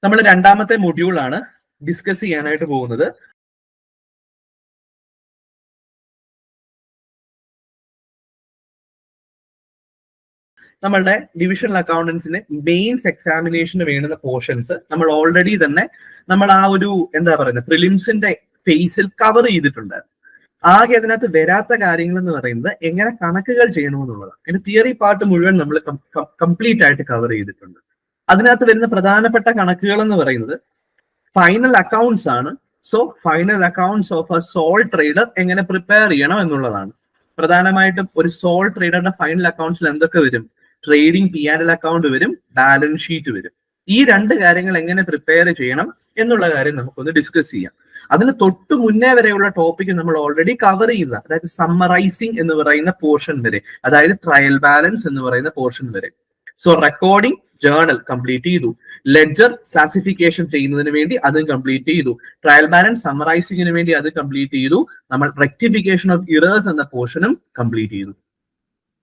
നമ്മൾ രണ്ടാമത്തെ മൊഡ്യൂളാണ് ഡിസ്കസ് ചെയ്യാനായിട്ട് പോകുന്നത്. നമ്മളുടെ ഡിവിഷണൽ അക്കൗണ്ടൻസിന് മെയിൻസ് എക്സാമിനേഷന് വേണ്ടുന്ന പോർഷൻസ് നമ്മൾ ഓൾറെഡി തന്നെ നമ്മൾ ആ ഒരു എന്താ പറയുന്നത് പ്രിലിംസിന്റെ ഫേസിൽ കവർ ചെയ്തിട്ടുണ്ട്. ആകെ അതിനകത്ത് വരാത്ത കാര്യങ്ങൾ എന്ന് പറയുന്നത് എങ്ങനെ കണക്കുകൾ ചെയ്യണമെന്നുള്ളതാണ്. അതിന്റെ തിയറി പാർട്ട് മുഴുവൻ നമ്മൾ കംപ്ലീറ്റ് ആയിട്ട് കവർ ചെയ്തിട്ടുണ്ട്. അതിനകത്ത് വരുന്ന പ്രധാനപ്പെട്ട കണക്കുകൾ എന്ന് പറയുന്നത് ഫൈനൽ അക്കൗണ്ട്സ് ആണ്. So final accounts of A sole trader എങ്ങനെ പ്രിപ്പയർ ചെയ്യണം എന്നുള്ളതാണ്. പ്രധാനമായിട്ടും ഒരു സോൾ ട്രേഡറുടെ ഫൈനൽ അക്കൗണ്ട്സിൽ എന്തൊക്കെ വരും? ട്രേഡിംഗ് P&L അക്കൗണ്ട് വരും, ബാലൻസ് ഷീറ്റ് വരും. ഈ രണ്ട് കാര്യങ്ങൾ എങ്ങനെ പ്രിപ്പയർ ചെയ്യണം എന്നുള്ള കാര്യം നമുക്കൊന്ന് ഡിസ്കസ് ചെയ്യാം. അതിന് തൊട്ട് മുന്നേ വരെയുള്ള ടോപ്പിക് നമ്മൾ ഓൾറെഡി കവർ ചെയ്ത, അതായത് സമ്മറൈസിങ് എന്ന് പറയുന്ന പോർഷൻ വരെ, അതായത് ട്രയൽ ബാലൻസ് എന്ന് പറയുന്ന പോർഷൻ വരെ. സോ റെക്കോർഡിംഗ് ജേർണൽ കംപ്ലീറ്റ് ചെയ്തു, ലെഡ്ജർ ക്ലാസിഫിക്കേഷൻ ചെയ്യുന്നതിന് വേണ്ടി അതും കംപ്ലീറ്റ് ചെയ്തു, ട്രയൽ ബാലൻസ് സമ്മറൈസിങ്ങിന് വേണ്ടി അത് കംപ്ലീറ്റ് ചെയ്തു, നമ്മൾ റെക്ടിഫിക്കേഷൻ ഓഫ് ഇറേഴ്സ് എന്ന പോർഷനും കംപ്ലീറ്റ് ചെയ്തു.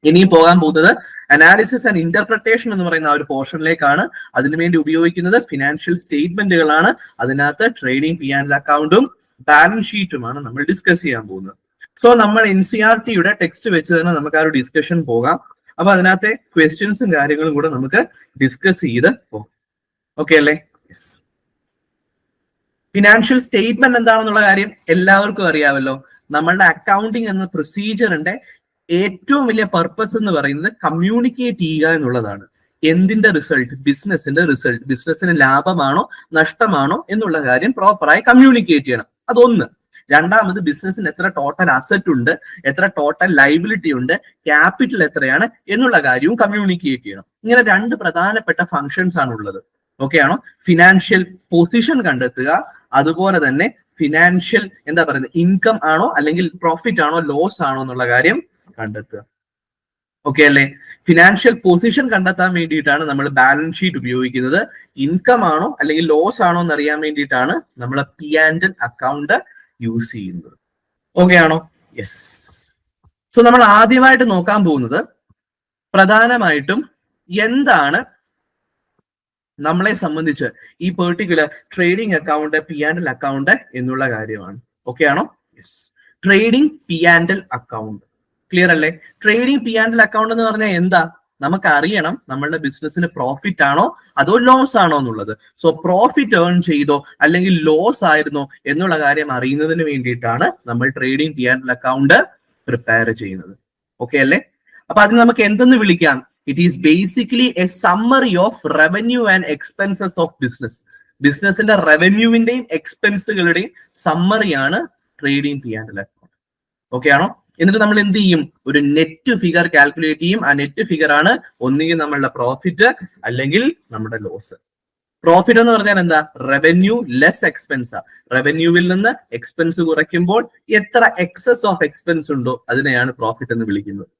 ഇനിയും പോകാൻ പോകുന്നത് അനാലിസിസ് ആൻഡ് ഇന്റർപ്രിട്ടേഷൻ എന്ന് പറയുന്ന ആ ഒരു പോർഷനിലേക്കാണ്. അതിനുവേണ്ടി ഉപയോഗിക്കുന്നത് ഫിനാൻഷ്യൽ സ്റ്റേറ്റ്മെന്റുകളാണ്. അതിനകത്ത് ട്രേഡിംഗ് P&L അക്കൗണ്ടും ബാലൻസ് ഷീറ്റുമാണ് നമ്മൾ ഡിസ്കസ് ചെയ്യാൻ പോകുന്നത്. സോ നമ്മൾ NCERT-യുടെ ടെക്സ്റ്റ് വെച്ച് തന്നെ നമുക്ക് ആ ഒരു ഡിസ്കഷൻ പോകാം. അപ്പൊ അതിനകത്തെ ക്വസ്റ്റ്യൻസും കാര്യങ്ങളും കൂടെ നമുക്ക് ഡിസ്കസ് ചെയ്ത് പോകാം. ഓക്കെ അല്ലേ? യെസ്. ഫിനാൻഷ്യൽ സ്റ്റേറ്റ്മെന്റ് എന്താണെന്നുള്ള കാര്യം എല്ലാവർക്കും അറിയാമല്ലോ. നമ്മളുടെ അക്കൗണ്ടിങ് എന്ന പ്രൊസീജിയറിന്റെ ഏറ്റവും വലിയ പർപ്പസ് എന്ന് പറയുന്നത് കമ്മ്യൂണിക്കേറ്റ് ചെയ്യുക എന്നുള്ളതാണ്. എന്തിന്റെ റിസൾട്ട്? ബിസിനസിന്റെ റിസൾട്ട്. ബിസിനസിന് ലാഭമാണോ നഷ്ടമാണോ എന്നുള്ള കാര്യം പ്രോപ്പറായി കമ്മ്യൂണിക്കേറ്റ് ചെയ്യണം. അതൊന്ന്. രണ്ടാമത്, ബിസിനസിന് എത്ര ടോട്ടൽ അസറ്റ് ഉണ്ട്, എത്ര ടോട്ടൽ ലൈബിലിറ്റി ഉണ്ട്, ക്യാപിറ്റൽ എത്രയാണ് എന്നുള്ള കാര്യവും കമ്മ്യൂണിക്കേറ്റ് ചെയ്യണം. ഇങ്ങനെ രണ്ട് പ്രധാനപ്പെട്ട ഫങ്ഷൻസ് ആണ് ഉള്ളത്. ഓക്കെ ആണോ? ഫിനാൻഷ്യൽ പൊസിഷൻ കണ്ടെത്തുക, അതുപോലെ തന്നെ ഫിനാൻഷ്യൽ എന്താ പറയുന്നത് ഇൻകം ആണോ അല്ലെങ്കിൽ പ്രോഫിറ്റ് ആണോ ലോസ് ആണോ എന്നുള്ള കാര്യം കണ്ടെത്തുക. ഓക്കെ അല്ലേ? ഫിനാൻഷ്യൽ പൊസിഷൻ കണ്ടെത്താൻ വേണ്ടിയിട്ടാണ് നമ്മൾ ബാലൻസ് ഷീറ്റ് ഉപയോഗിക്കുന്നത്. ഇൻകം ആണോ അല്ലെങ്കിൽ ലോസ് ആണോ എന്ന് അറിയാൻ വേണ്ടിയിട്ടാണ് നമ്മൾ P&L അക്കൗണ്ട് യൂസ് ചെയ്യുന്നത്. ഓക്കെ ആണോ? യെസ്. സോ നമ്മൾ ആദ്യമായിട്ട് നോക്കാൻ പോകുന്നത് പ്രധാനമായിട്ടും എന്താണ് നമ്മളെ സംബന്ധിച്ച് ഈ particular trading account P&L account എന്നുള്ള കാര്യമാണ്. ഓക്കെ ആണോ? Yes. Trading P&L account clear അല്ലേ? ട്രേഡിംഗ് P&L അക്കൗണ്ട് എന്ന് പറഞ്ഞാൽ എന്താ? നമുക്ക് അറിയണം നമ്മളുടെ ബിസിനസ്സിന് പ്രോഫിറ്റ് ആണോ അതോ ലോസ് ആണോ എന്നുള്ളത്. സോ പ്രോഫിറ്റ് ഏൺ ചെയ്തോ അല്ലെങ്കിൽ ലോസ് ആയിരുന്നോ എന്നുള്ള കാര്യം അറിയുന്നതിന് വേണ്ടിയിട്ടാണ് നമ്മൾ ട്രേഡിംഗ് P&L അക്കൗണ്ട് പ്രിപ്പയർ ചെയ്യുന്നത്. ഓക്കെ അല്ലേ? അപ്പൊ അതിന് നമുക്ക് എന്തെന്ന് വിളിക്കാം? It is basically A summary of revenue and expenses of business. ബിസിനസിന്റെ റവന്യൂവിന്റെയും എക്സ്പെൻസുകളുടെയും സമ്മറിയാണ് ട്രേഡിംഗ് P&L അക്കൗണ്ട്. ഓക്കെ ആണോ? എന്നിട്ട് നമ്മൾ എന്ത് ചെയ്യും? ഒരു നെറ്റ് ഫിഗർ കാൽക്കുലേറ്റ് ചെയ്യും. ആ നെറ്റ് ഫിഗർ ആണ് ഒന്നുകിൽ നമ്മളുടെ പ്രോഫിറ്റ് അല്ലെങ്കിൽ നമ്മുടെ ലോസ്. പ്രോഫിറ്റ് എന്ന് പറഞ്ഞാൽ എന്താ? Revenue less expense. റവന്യൂവിൽ നിന്ന് എക്സ്പെൻസ് കുറയ്ക്കുമ്പോൾ എത്ര എക്സസ് ഓഫ് എക്സ്പെൻസ് ഉണ്ടോ അതിനെയാണ് പ്രോഫിറ്റ് എന്ന് വിളിക്കുന്നത്.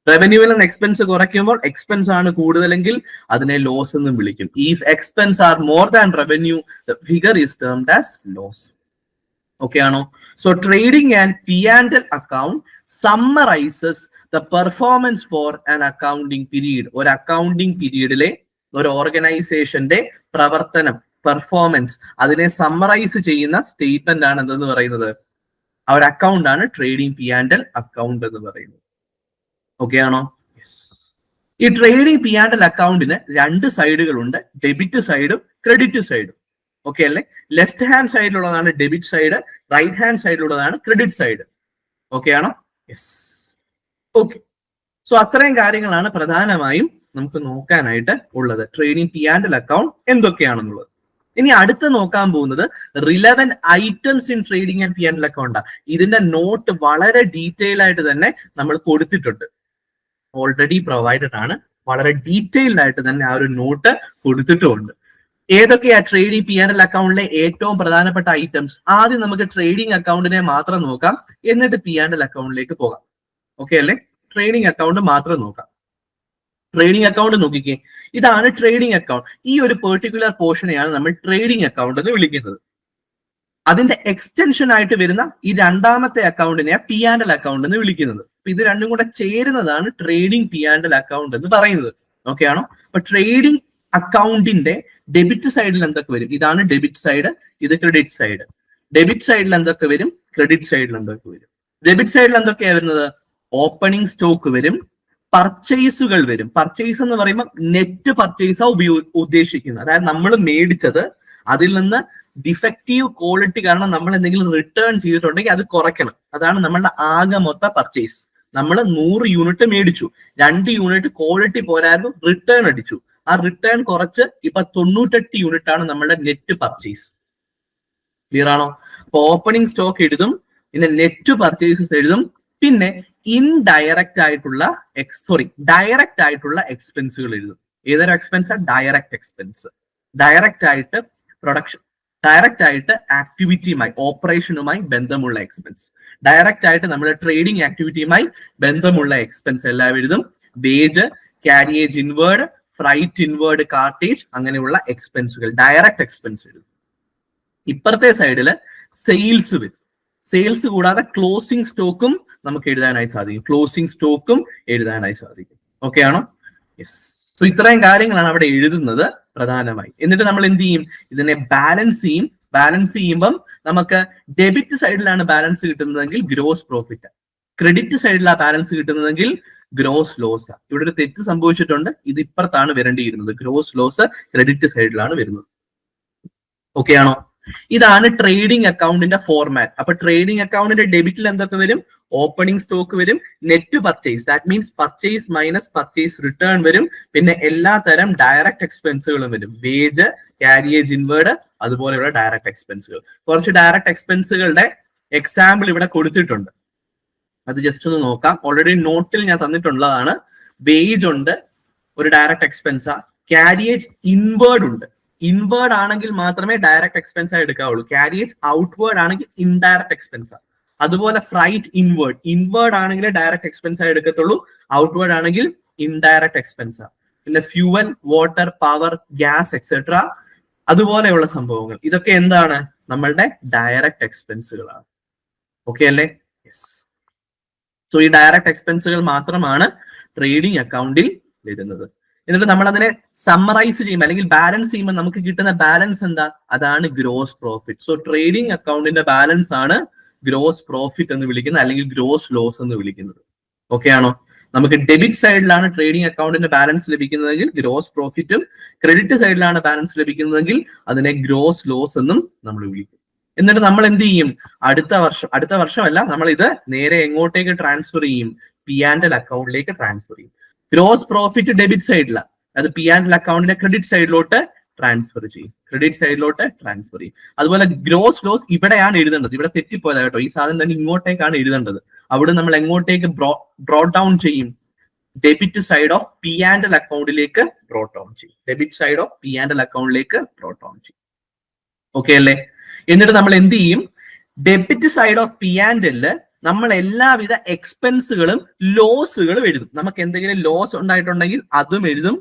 റവന്യൂവിൽ നിന്ന് എക്സ്പെൻസ് കുറയ്ക്കുമ്പോൾ എക്സ്പെൻസ് ആണ് കൂടുതലെങ്കിൽ അതിനെ ലോസ് എന്നും വിളിക്കും. If expense are more than revenue the figure is termed as loss. Okay ആണോ? So trading and P&L account summarises the performance for an accounting period. ഒരു അക്കൗണ്ടിങ് പീരീഡിലെ ഒരു ഓർഗനൈസേഷന്റെ പ്രവർത്തനം, പെർഫോമൻസ്, അതിനെ സമ്മറൈസ് ചെയ്യുന്ന സ്റ്റേറ്റ്മെന്റ് ആണ് എന്തെന്ന് പറയുന്നത്? ആ ഒരു അക്കൗണ്ട് ആണ് ട്രേഡിംഗ് P&L അക്കൗണ്ട് എന്ന് പറയുന്നത്. ഓക്കെ ആണോ? ഈ ട്രേഡിംഗ് P&L അക്കൗണ്ടിന് രണ്ട് സൈഡുകളുണ്ട്, ഡെബിറ്റ് സൈഡും ക്രെഡിറ്റ് സൈഡും. ഓക്കെ അല്ലേ? ലെഫ്റ്റ് ഹാൻഡ് സൈഡിലുള്ളതാണ് ഡെബിറ്റ് സൈഡ്, റൈറ്റ് ഹാൻഡ് സൈഡിലുള്ളതാണ് ക്രെഡിറ്റ് സൈഡ്. ഓക്കെ ആണോ? യെസ്. ഓക്കെ. സോ അത്രയും കാര്യങ്ങളാണ് പ്രധാനമായും നമുക്ക് നോക്കാനായിട്ട് ഉള്ളത്. ട്രേഡിംഗ് P&L അക്കൗണ്ട് എന്തൊക്കെയാണെന്നുള്ളത്. ഇനി അടുത്ത് നോക്കാൻ പോകുന്നത് relevant items in trading and P&L അക്കൗണ്ടാണ്. ഇതിന്റെ നോട്ട് വളരെ ഡീറ്റെയിൽ ആയിട്ട് തന്നെ നമ്മൾ കൊടുത്തിട്ടുണ്ട്. ഓൾറെഡി പ്രൊവൈഡഡ് ആണ്. വളരെ ഡീറ്റെയിൽഡ് ആയിട്ട് തന്നെ ആ ഒരു നോട്ട് കൊടുത്തിട്ടുമുണ്ട്. ഏതൊക്കെയാ ട്രേഡിംഗ് P&L അക്കൗണ്ടിലെ ഏറ്റവും പ്രധാനപ്പെട്ട ഐറ്റംസ്? ആദ്യം നമുക്ക് ട്രേഡിംഗ് അക്കൗണ്ടിനെ മാത്രം നോക്കാം, എന്നിട്ട് P&L അക്കൗണ്ടിലേക്ക് പോകാം. ഓക്കെ അല്ലേ? ട്രേഡിംഗ് അക്കൗണ്ട് മാത്രം നോക്കാം. ട്രേഡിംഗ് അക്കൗണ്ട് നോക്കിക്കേ, ഇതാണ് ട്രേഡിംഗ് അക്കൗണ്ട്. ഈ ഒരു പെർട്ടിക്കുലർ പോർഷനെയാണ് നമ്മൾ ട്രേഡിംഗ് അക്കൗണ്ട് എന്ന് വിളിക്കുന്നത്. അതിന്റെ എക്സ്റ്റൻഷൻ ആയിട്ട് വരുന്ന ഈ രണ്ടാമത്തെ അക്കൗണ്ടിനെ P&L അക്കൗണ്ട് എന്ന് വിളിക്കുന്നത്. ഇത് രണ്ടും കൂടെ ചേരുന്നതാണ് ട്രേഡിംഗ് P&L അക്കൗണ്ട് എന്ന് പറയുന്നത്. ഓക്കെ ആണോ? അപ്പൊ ട്രേഡിംഗ് അക്കൗണ്ടിന്റെ ഡെബിറ്റ് സൈഡിൽ എന്തൊക്കെ വരും? ഇതാണ് ഡെബിറ്റ് സൈഡ്, ഇത് ക്രെഡിറ്റ് സൈഡ്. ഡെബിറ്റ് സൈഡിൽ എന്തൊക്കെ വരും? ക്രെഡിറ്റ് സൈഡിൽ എന്തൊക്കെ വരും? ഡെബിറ്റ് സൈഡിൽ എന്തൊക്കെയാണ് വരുന്നത്? ഓപ്പണിംഗ് സ്റ്റോക്ക് വരും, പർച്ചേസുകൾ വരും. പർച്ചേസ് എന്ന് പറയുമ്പോൾ നെറ്റ് പർച്ചേസാ ഉദ്ദേശിക്കുന്നത്. അതായത് നമ്മൾ മേടിച്ചത് അതിൽ നിന്ന് ഡിഫക്റ്റീവ് ക്വാളിറ്റി കാരണം നമ്മൾ എന്തെങ്കിലും റിട്ടേൺ ചെയ്തിട്ടുണ്ടെങ്കിൽ അത് കുറയ്ക്കണം. അതാണ് നമ്മളുടെ ആകെ മൊത്ത പർച്ചേസ്. നമ്മൾ 100 യൂണിറ്റ് മേടിച്ചു, 2 യൂണിറ്റ് ക്വാളിറ്റി പോരായിരുന്നു, റിട്ടേൺ അടിച്ചു. ആ റിട്ടേൺ കുറച്ച് ഇപ്പൊ 98 യൂണിറ്റ് ആണ് നമ്മളുടെ നെറ്റ് പർച്ചേസ്. ക്ലിയർ ആണോ? അപ്പൊ ഓപ്പണിംഗ് സ്റ്റോക്ക് എഴുതും, പിന്നെ നെറ്റ് പർച്ചേസസ് എഴുതും, പിന്നെ ഡയറക്റ്റ് ആയിട്ടുള്ള എക്സ്പെൻസുകൾ എഴുതും. ഏതൊരു എക്സ്പെൻസ്? Direct expense. ഡയറക്റ്റ് ആയിട്ട് പ്രൊഡക്ഷൻ, ഡയറക്റ്റ് ആയിട്ട് ആക്ടിവിറ്റിയുമായി, ഓപ്പറേഷനുമായി ബന്ധമുള്ള എക്സ്പെൻസ്, ഡയറക്റ്റ് ആയിട്ട് നമ്മുടെ ട്രേഡിംഗ് ആക്ടിവിറ്റിയുമായി ബന്ധമുള്ള എക്സ്പെൻസ് എല്ലാം എഴുതും. Wage, carriage inward, freight inward, cartage, അങ്ങനെയുള്ള എക്സ്പെൻസുകൾ ഡയറക്റ്റ് എക്സ്പെൻസ് എഴുതും. ഇപ്പുറത്തെ സൈഡില് സെയിൽസ് വരും. സെയിൽസ് കൂടാതെ ക്ലോസിംഗ് സ്റ്റോക്കും നമുക്ക് എഴുതാനായി സാധിക്കും. ക്ലോസിംഗ് സ്റ്റോക്കും എഴുതാനായി സാധിക്കും. ഓക്കെ ആണോ? യെസ്. സോ ഇത്രയും കാര്യങ്ങളാണ് അവിടെ എഴുതുന്നത് പ്രധാനമായി. എന്നിട്ട് നമ്മൾ എന്ത് ചെയ്യും? ഇതിനെ ബാലൻസ് ചെയ്യും. ബാലൻസ് ചെയ്യുമ്പം നമുക്ക് ഡെബിറ്റ് സൈഡിലാണ് ബാലൻസ് കിട്ടുന്നതെങ്കിൽ ഗ്രോസ് പ്രോഫിറ്റ്, ക്രെഡിറ്റ് സൈഡിലാണ് ബാലൻസ് കിട്ടുന്നതെങ്കിൽ ഗ്രോസ് ലോസ്. ഇവിടെ ഒരു തെറ്റ് സംഭവിച്ചിട്ടുണ്ട്. ഇത് ഇപ്പുറത്താണ് വരേണ്ടിയിരുന്നത്. ഗ്രോസ് ലോസ് ക്രെഡിറ്റ് സൈഡിലാണ് വരുന്നത്. ഓക്കെ ആണോ? ഇതാണ് ട്രേഡിംഗ് അക്കൗണ്ടിന്റെ ഫോർമാറ്റ്. അപ്പൊ ട്രേഡിംഗ് അക്കൗണ്ടിന്റെ ഡെബിറ്റിൽ എന്തൊക്കെ വരും? ഓപ്പണിംഗ് സ്റ്റോക്ക് വരും, net purchase, that means purchase minus purchase return വരും, പിന്നെ എല്ലാ തരം ഡയറക്റ്റ് എക്സ്പെൻസുകളും വരും. വേജ്, കാരിയേജ് ഇൻവേർഡ്, അതുപോലെയുള്ള ഡയറക്റ്റ് എക്സ്പെൻസുകൾ. കുറച്ച് ഡയറക്റ്റ് എക്സ്പെൻസുകളുടെ എക്സാമ്പിൾ ഇവിടെ കൊടുത്തിട്ടുണ്ട്. അത് ജസ്റ്റ് ഒന്ന് നോക്കാം. ഓൾറെഡി നോട്ടിൽ ഞാൻ തന്നിട്ടുള്ളതാണ്. വേജ് ഉണ്ട്, ഒരു ഡയറക്റ്റ് എക്സ്പെൻസാ. കാരിയേജ് ഇൻവേർഡ് ഉണ്ട്. ഇൻവേർഡ് ആണെങ്കിൽ മാത്രമേ ഡയറക്റ്റ് എക്സ്പെൻസ് ആയി എടുക്കാവുള്ളൂ. കാരിയേജ് ഔട്ട്വേർഡ് ആണെങ്കിൽ ഇൻഡയറക്റ്റ് എക്സ്പെൻസാ. അതുപോലെ ഫ്രൈറ്റ് ഇൻവേർഡ്, ഇൻവേർഡ് ആണെങ്കിൽ ഡയറക്റ്റ് എക്സ്പെൻസ് ആയി എടുക്കത്തുള്ളൂ, ഔട്ട്വേർഡ് ആണെങ്കിൽ ഇൻഡയറക്റ്റ് എക്സ്പെൻസാ. പിന്നെ fuel, water, power, gas etcetera, അതുപോലെയുള്ള സംഭവങ്ങൾ, ഇതൊക്കെ എന്താണ്? നമ്മളുടെ ഡയറക്റ്റ് എക്സ്പെൻസുകളാണ്. ഓക്കെ അല്ലേ? യെസ്. സോ ഈ ഡയറക്റ്റ് എക്സ്പെൻസുകൾ മാത്രമാണ് ട്രേഡിംഗ് അക്കൗണ്ടിൽ വരുന്നത്. എന്നിട്ട് നമ്മൾ അതിനെ സമ്മറൈസ് ചെയ്യുമ്പോൾ അല്ലെങ്കിൽ ബാലൻസ് ചെയ്യുമ്പോൾ നമുക്ക് കിട്ടുന്ന ബാലൻസ് എന്താ? അതാണ് ഗ്രോസ് പ്രോഫിറ്റ്. സോ ട്രേഡിംഗ് അക്കൗണ്ടിന്റെ ബാലൻസ് ആണ് ഗ്രോസ് പ്രോഫിറ്റ് എന്ന് വിളിക്കുന്നത്, അല്ലെങ്കിൽ ഗ്രോസ് ലോസ് എന്ന് വിളിക്കുന്നത്. ഓക്കെ ആണോ? നമുക്ക് ഡെബിറ്റ് സൈഡിലാണ് ട്രേഡിംഗ് അക്കൗണ്ടിന്റെ ബാലൻസ് ലഭിക്കുന്നതെങ്കിൽ ഗ്രോസ് പ്രോഫിറ്റും, ക്രെഡിറ്റ് സൈഡിലാണ് ബാലൻസ് ലഭിക്കുന്നതെങ്കിൽ അതിനെ ഗ്രോസ് ലോസ് എന്നും നമ്മൾ വിളിക്കും. എന്നിട്ട് നമ്മൾ എന്ത് ചെയ്യും? അടുത്ത വർഷമല്ല, നമ്മൾ ഇത് നേരെ എങ്ങോട്ടേക്ക് ട്രാൻസ്ഫർ ചെയ്യും? P&L അക്കൗണ്ടിലേക്ക് ട്രാൻസ്ഫർ ചെയ്യും. ഗ്രോസ് പ്രോഫിറ്റ് ഡെബിറ്റ് സൈഡിലാണ്, അത് P&L അക്കൗണ്ടിന്റെ ക്രെഡിറ്റ് സൈഡിലോട്ട് ട്രാൻസ്ഫർ ചെയ്യും. ക്രെഡിറ്റ് സൈഡിലോട്ട് ട്രാൻസ്ഫർ ചെയ്യും. അതുപോലെ ഗ്രോസ് ലോസ് ഇവിടെയാണ് എഴുതേണ്ടത്. ഇവിടെ തെറ്റിപ്പോയതാ കേട്ടോ. ഈ സാധനം തന്നെ ഇങ്ങോട്ടേക്കാണ് എഴുതേണ്ടത്. അവിടെ നമ്മൾ എങ്ങോട്ടേക്ക് ബ്രോട്ട് ഡൗൺ ചെയ്യും? ഡെബിറ്റ് സൈഡ് ഓഫ് P&L അക്കൗണ്ടിലേക്ക് ബ്രോട്ട് ഡൗൺ ചെയ്യും. ഡെബിറ്റ് സൈഡ് ഓഫ് P&L അക്കൗണ്ടിലേക്ക് ബ്രോട്ട് ഡൗൺ ചെയ്യും. ഓക്കെ അല്ലേ? എന്നിട്ട് നമ്മൾ എന്ത് ചെയ്യും? ഡെബിറ്റ് സൈഡ് ഓഫ് P&L നമ്മൾ എല്ലാവിധ എക്സ്പെൻസുകളും ലോസുകളും എഴുതും. നമുക്ക് എന്തെങ്കിലും ലോസ് ഉണ്ടായിട്ടുണ്ടെങ്കിൽ അതും എഴുതും,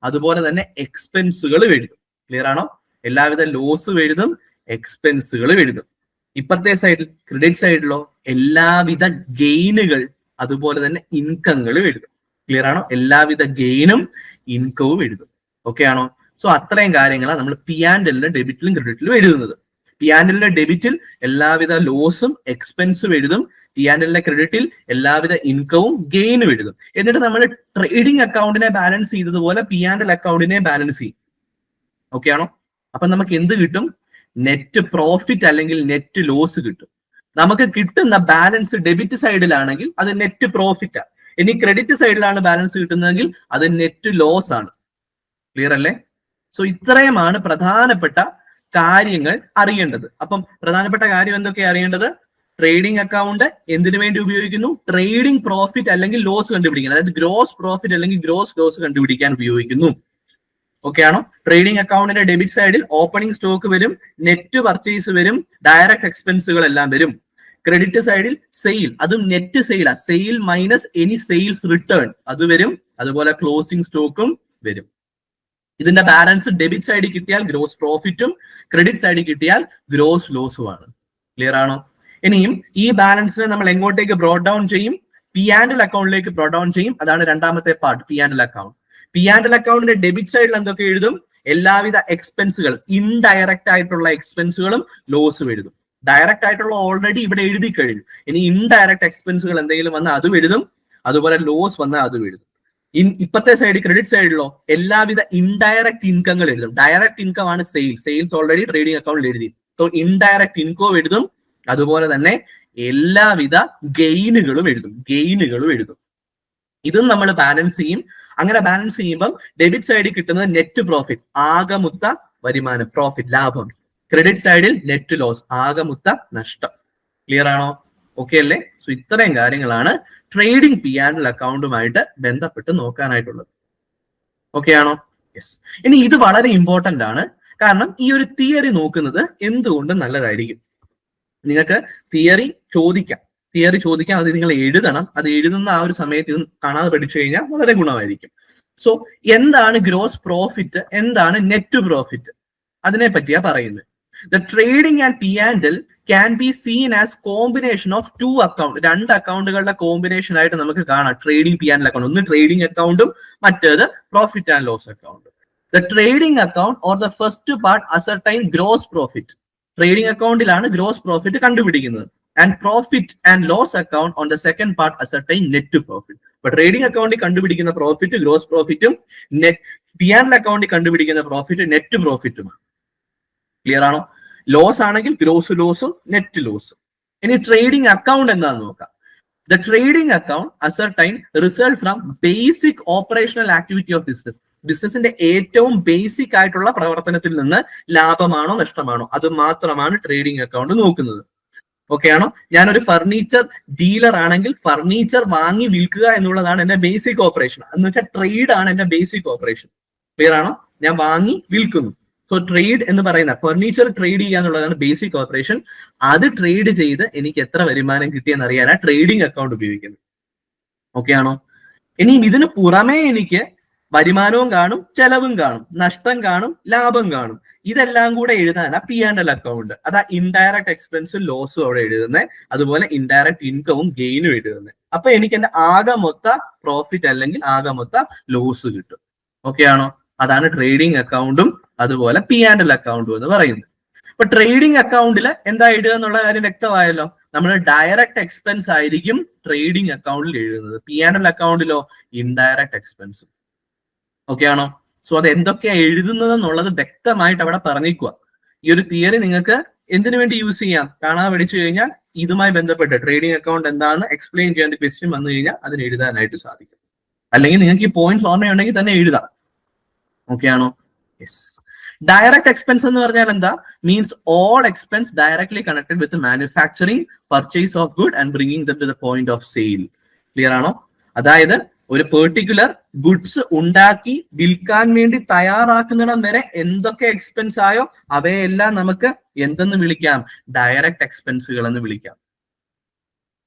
അതുപോലെ തന്നെ എക്സ്പെൻസുകളും എഴുതും. ക്ലിയർ ആണോ? എല്ലാവിധ ലോസും എഴുതും, എക്സ്പെൻസുകളും എഴുതും. ഇപ്പുറത്തെ സൈഡിൽ ക്രെഡിറ്റ് സൈഡിലോ എല്ലാവിധ ഗെയിനുകൾ, അതുപോലെ തന്നെ ഇൻകങ്ങളും എഴുതും. ക്ലിയർ ആണോ? എല്ലാവിധ ഗെയിനും ഇൻകവും എഴുതും. ഓക്കെ ആണോ? സോ അത്രയും കാര്യങ്ങളാണ് നമ്മൾ P&L ഡെബിറ്റിലും ക്രെഡിറ്റിലും എഴുതുന്നത്. P&L ഡെബിറ്റിൽ എല്ലാവിധ ലോസും എക്സ്പെൻസും എഴുതും, P&L ക്രെഡിറ്റിൽ എല്ലാവിധ ഇൻകവും ഗെയിനും എഴുതും. എന്നിട്ട് നമ്മൾ ട്രേഡിംഗ് അക്കൗണ്ടിനെ ബാലൻസ് ചെയ്തതുപോലെ P&L അക്കൗണ്ടിനെ ബാലൻസ് ചെയ്യും. ഓക്കെ ആണോ? അപ്പൊ നമുക്ക് എന്ത് കിട്ടും? നെറ്റ് പ്രോഫിറ്റ് അല്ലെങ്കിൽ നെറ്റ് ലോസ് കിട്ടും. നമുക്ക് കിട്ടുന്ന ബാലൻസ് ഡെബിറ്റ് സൈഡിലാണെങ്കിൽ അത് നെറ്റ് പ്രോഫിറ്റ് ആണ്. ഇനി ക്രെഡിറ്റ് സൈഡിലാണ് ബാലൻസ് കിട്ടുന്നതെങ്കിൽ അത് നെറ്റ് ലോസ് ആണ്. ക്ലിയർ അല്ലേ? സോ ഇത്രയുമാണ് പ്രധാനപ്പെട്ട കാര്യങ്ങൾ അറിയേണ്ടത്. അപ്പം പ്രധാനപ്പെട്ട കാര്യം എന്തൊക്കെയാണ് അറിയേണ്ടത്? ട്രേഡിംഗ് അക്കൗണ്ട് എന്തിനു വേണ്ടി ഉപയോഗിക്കുന്നു? ട്രേഡിംഗ് പ്രോഫിറ്റ് അല്ലെങ്കിൽ ലോസ് കണ്ടുപിടിക്കാൻ, അതായത് ഗ്രോസ് പ്രോഫിറ്റ് അല്ലെങ്കിൽ ഗ്രോസ് ലോസ് കണ്ടുപിടിക്കാൻ ഉപയോഗിക്കുന്നു. ഓക്കെ ആണോ? ട്രേഡിംഗ് അക്കൗണ്ടിന്റെ ഡെബിറ്റ് സൈഡിൽ ഓപ്പണിംഗ് സ്റ്റോക്ക് വരും, നെറ്റ് പർച്ചേസ് വരും, ഡയറക്റ്റ് എക്സ്പെൻസുകൾ എല്ലാം വരും. ക്രെഡിറ്റ് സൈഡിൽ സെയിൽ, അതും നെറ്റ് സെയിലാ, sale minus any sales return അത് വരും, അതുപോലെ ക്ലോസിംഗ് സ്റ്റോക്കും വരും. ഇതിന്റെ ബാലൻസ് ഡെബിറ്റ് സൈഡിൽ കിട്ടിയാൽ ഗ്രോസ് പ്രോഫിറ്റും, ക്രെഡിറ്റ് സൈഡിൽ കിട്ടിയാൽ ഗ്രോസ് ലോസുമാണ്. ക്ലിയർ ആണോ? ഇനിയും ഈ ബാലൻസിനെ നമ്മൾ എങ്ങോട്ടേക്ക് ബ്രോട്ട് ഡൗൺ ചെയ്യും? P&L അക്കൗണ്ടിലേക്ക് ബ്രോട്ട് ഡൗൺ ചെയ്യും. അതാണ് രണ്ടാമത്തെ part, P&L account. P and L അക്കൗണ്ടിന്റെ ഡെബിറ്റ് സൈഡിൽ എന്തൊക്കെ എഴുതും? എല്ലാവിധ എക്സ്പെൻസുകൾ, ഇൻഡയറക്റ്റ് ആയിട്ടുള്ള എക്സ്പെൻസുകളും ലോസും എഴുതും. ഡയറക്റ്റ് ആയിട്ടുള്ള ഓൾറെഡി ഇവിടെ എഴുതി കഴിഞ്ഞു. ഇനി ഇൻഡയറക്റ്റ് എക്സ്പെൻസുകൾ എന്തെങ്കിലും വന്നാൽ അതും എഴുതും, അതുപോലെ ലോസ് വന്നാൽ അതും എഴുതും. ഇപ്പത്തെ സൈഡിൽ ക്രെഡിറ്റ് സൈഡിലോ എല്ലാവിധ ഇൻഡയറക്റ്റ് ഇൻകങ്ങൾ എഴുതും. ഡയറക്റ്റ് ഇൻകം ആണ് സെയിൽസ് ഓൾറെഡി ട്രേഡിംഗ് അക്കൗണ്ടിൽ എഴുതി. സോ ഇൻഡയറക്റ്റ് ഇൻകം എഴുതും, അതുപോലെ തന്നെ എല്ലാവിധ ഗെയിനുകളും എഴുതും. ഇതും നമ്മൾ ബാലൻസ് ചെയ്യും. അങ്ങനെ ബാലൻസ് ചെയ്യുമ്പോൾ ഡെബിറ്റ് സൈഡിൽ കിട്ടുന്നത് നെറ്റ് പ്രോഫിറ്റ്, ആകമൊത്ത വരുമാനം, പ്രോഫിറ്റ്, ലാഭം. ക്രെഡിറ്റ് സൈഡിൽ നെറ്റ് ലോസ്, ആകമൊത്ത നഷ്ടം. ക്ലിയർ ആണോ? ഓക്കെ അല്ലേ? സോ ഇത്രയും കാര്യങ്ങളാണ് ട്രേഡിംഗ് പി ആൻഡ് എൽ അക്കൗണ്ടുമായിട്ട് ബന്ധപ്പെട്ട് നോക്കാനായിട്ടുള്ളത്. ഓക്കെ ആണോ? യെസ്. ഇനി ഇത് വളരെ ഇമ്പോർട്ടന്റ് ആണ്, കാരണം ഈ ഒരു തിയറി നോക്കുന്നത് എന്തുകൊണ്ടും നല്ലതായിരിക്കും. നിങ്ങൾക്ക് തിയറി ചോദിക്കാം, അത് നിങ്ങൾ എഴുതണം. അത് എഴുതുന്ന ആ ഒരു സമയത്ത് ഇത് കാണാതെ പഠിച്ചു കഴിഞ്ഞാൽ വളരെ ഗുണമായിരിക്കും. സോ എന്താണ് ഗ്രോസ് പ്രോഫിറ്റ്, എന്താണ് നെറ്റ് പ്രോഫിറ്റ്, അതിനെ പറ്റിയാ പറയുന്നത്. The trading and P&L can be seen as combination of two account. രണ്ട് അക്കൗണ്ടുകളുടെ കോമ്പിനേഷൻ ആയിട്ട് നമുക്ക് കാണാം ട്രേഡിംഗ് പി ആൻഡ് അക്കൗണ്ട്. ഒന്ന് ട്രേഡിംഗ് അക്കൗണ്ടും മറ്റേത് profit and loss account. The trading account or the first part ascertain gross profit. Trading അക്കൗണ്ടിലാണ് gross profit കണ്ടുപിടിക്കുന്നത്. And profit and loss account on the second part ascertain net profit. But trading അക്കൗണ്ടിൽ കണ്ടുപിടിക്കുന്ന profit gross പ്രോഫിറ്റും, P and അക്കൗണ്ടിൽ കണ്ടുപിടിക്കുന്ന profit net പ്രോഫിറ്റുമാണ്. Clear ആണോ? Loss ആണെങ്കിൽ gross ലോസും net ലോസും. ഇനി trading account എന്താണെന്ന് നോക്കാം. The trading account ascertain result from basic operational activity of business. ബിസിനസിന്റെ ഏറ്റവും ബേസിക് ആയിട്ടുള്ള പ്രവർത്തനത്തിൽ നിന്ന് ലാഭമാണോ നഷ്ടമാണോ അത് മാത്രമാണ് ട്രേഡിംഗ് അക്കൗണ്ട് നോക്കുന്നത്. ഓക്കെ ആണോ? ഞാനൊരു ഫർണിച്ചർ ഡീലർ ആണെങ്കിൽ ഫർണിച്ചർ വാങ്ങി വിൽക്കുക എന്നുള്ളതാണ് എന്റെ ബേസിക് ഓപ്പറേഷൻ. എന്ന് വെച്ചാൽ ട്രേഡ് ആണ് എന്റെ ബേസിക് ഓപ്പറേഷൻ. ക്ലിയർ ആണോ? ഞാൻ വാങ്ങി വിൽക്കുന്നു. സോ ട്രേഡ് എന്ന് പറയുന്ന ഫർണിച്ചർ ട്രേഡ് ചെയ്യുക എന്നുള്ളതാണ് ബേസിക് ഓപ്പറേഷൻ. അത് ട്രേഡ് ചെയ്ത് എനിക്ക് എത്ര വരുമാനം കിട്ടിയെന്ന് അറിയാനാണ് ട്രേഡിംഗ് അക്കൗണ്ട് ഉപയോഗിക്കുന്നത്. ഓക്കെ ആണോ? ഇനി ഇതിന് പുറമേ എനിക്ക് വരുമാനവും കാണും, ചെലവും കാണും, നഷ്ടം കാണും, ലാഭം കാണും. ഇതെല്ലാം കൂടെ എഴുതാനാ പി ആൻഡ് എൽ അക്കൗണ്ട്. അതാ ഇൻഡയറക്റ്റ് എക്സ്പെൻസും ലോസും അവിടെ എഴുതുന്നത്, അതുപോലെ ഇൻഡയറക്റ്റ് ഇൻകവും ഗെയിനും എഴുതുന്നത്. അപ്പൊ എനിക്ക് എന്റെ ആകെ മൊത്ത പ്രോഫിറ്റ് അല്ലെങ്കിൽ ആകെ മൊത്ത ലോസ് കിട്ടും. ഓക്കെ ആണോ? അതാണ് ട്രേഡിംഗ് അക്കൗണ്ടും അതുപോലെ പി ആൻഡ് എൽ അക്കൗണ്ടും എന്ന് പറയുന്നത്. ഇപ്പൊ ട്രേഡിംഗ് അക്കൗണ്ടിൽ എന്താ എഴുതുക എന്നുള്ള കാര്യം വ്യക്തമായല്ലോ. നമ്മൾ ഡയറക്റ്റ് എക്സ്പെൻസ് ആയിരിക്കും ട്രേഡിംഗ് അക്കൗണ്ടിൽ എഴുതുന്നത്. പി ആൻഡ് എൽ അക്കൗണ്ടിലോ ഇൻഡയറക്റ്റ് എക്സ്പെൻസ്. ഓക്കെ ആണോ? സോ അത് എന്തൊക്കെയാ എഴുതുന്നത് എന്നുള്ളത് വ്യക്തമായിട്ട് അവിടെ പറഞ്ഞേക്കുക. ഈ ഒരു തിയറി നിങ്ങൾക്ക് എന്തിനു വേണ്ടി യൂസ് ചെയ്യാം? കാണാതെ പഠിച്ചു കഴിഞ്ഞാൽ ഇതുമായി ബന്ധപ്പെട്ട് ട്രേഡിംഗ് അക്കൗണ്ട് എന്താണെന്ന് എക്സ്പ്ലെയിൻ ചെയ്യാൻ ക്വസ്റ്റ്യൻ വന്നു കഴിഞ്ഞാൽ അതിന് എഴുതാനായിട്ട് സാധിക്കും. അല്ലെങ്കിൽ നിങ്ങൾക്ക് ഈ പോയിന്റ്സ് ഓർമ്മയുണ്ടെങ്കിൽ തന്നെ എഴുതാം. ഓക്കെ ആണോ? യെസ്. ഡയറക്റ്റ് എക്സ്പെൻസ് എന്ന് പറഞ്ഞാൽ എന്താ? Means all expense directly connected with manufacturing, purchase of good and bringing them to the point of sale. Clear ആണോ? അതായത് ഒരു പെർട്ടിക്കുലർ ഗുഡ്സ് ഉണ്ടാക്കി വിൽക്കാൻ വേണ്ടി തയ്യാറാക്കുന്നിടം വരെ എന്തൊക്കെ എക്സ്പെൻസ് ആയോ അവയെല്ലാം നമുക്ക് എന്തെന്ന് വിളിക്കാം? ഡയറക്റ്റ് എക്സ്പെൻസുകൾ എന്ന് വിളിക്കാം.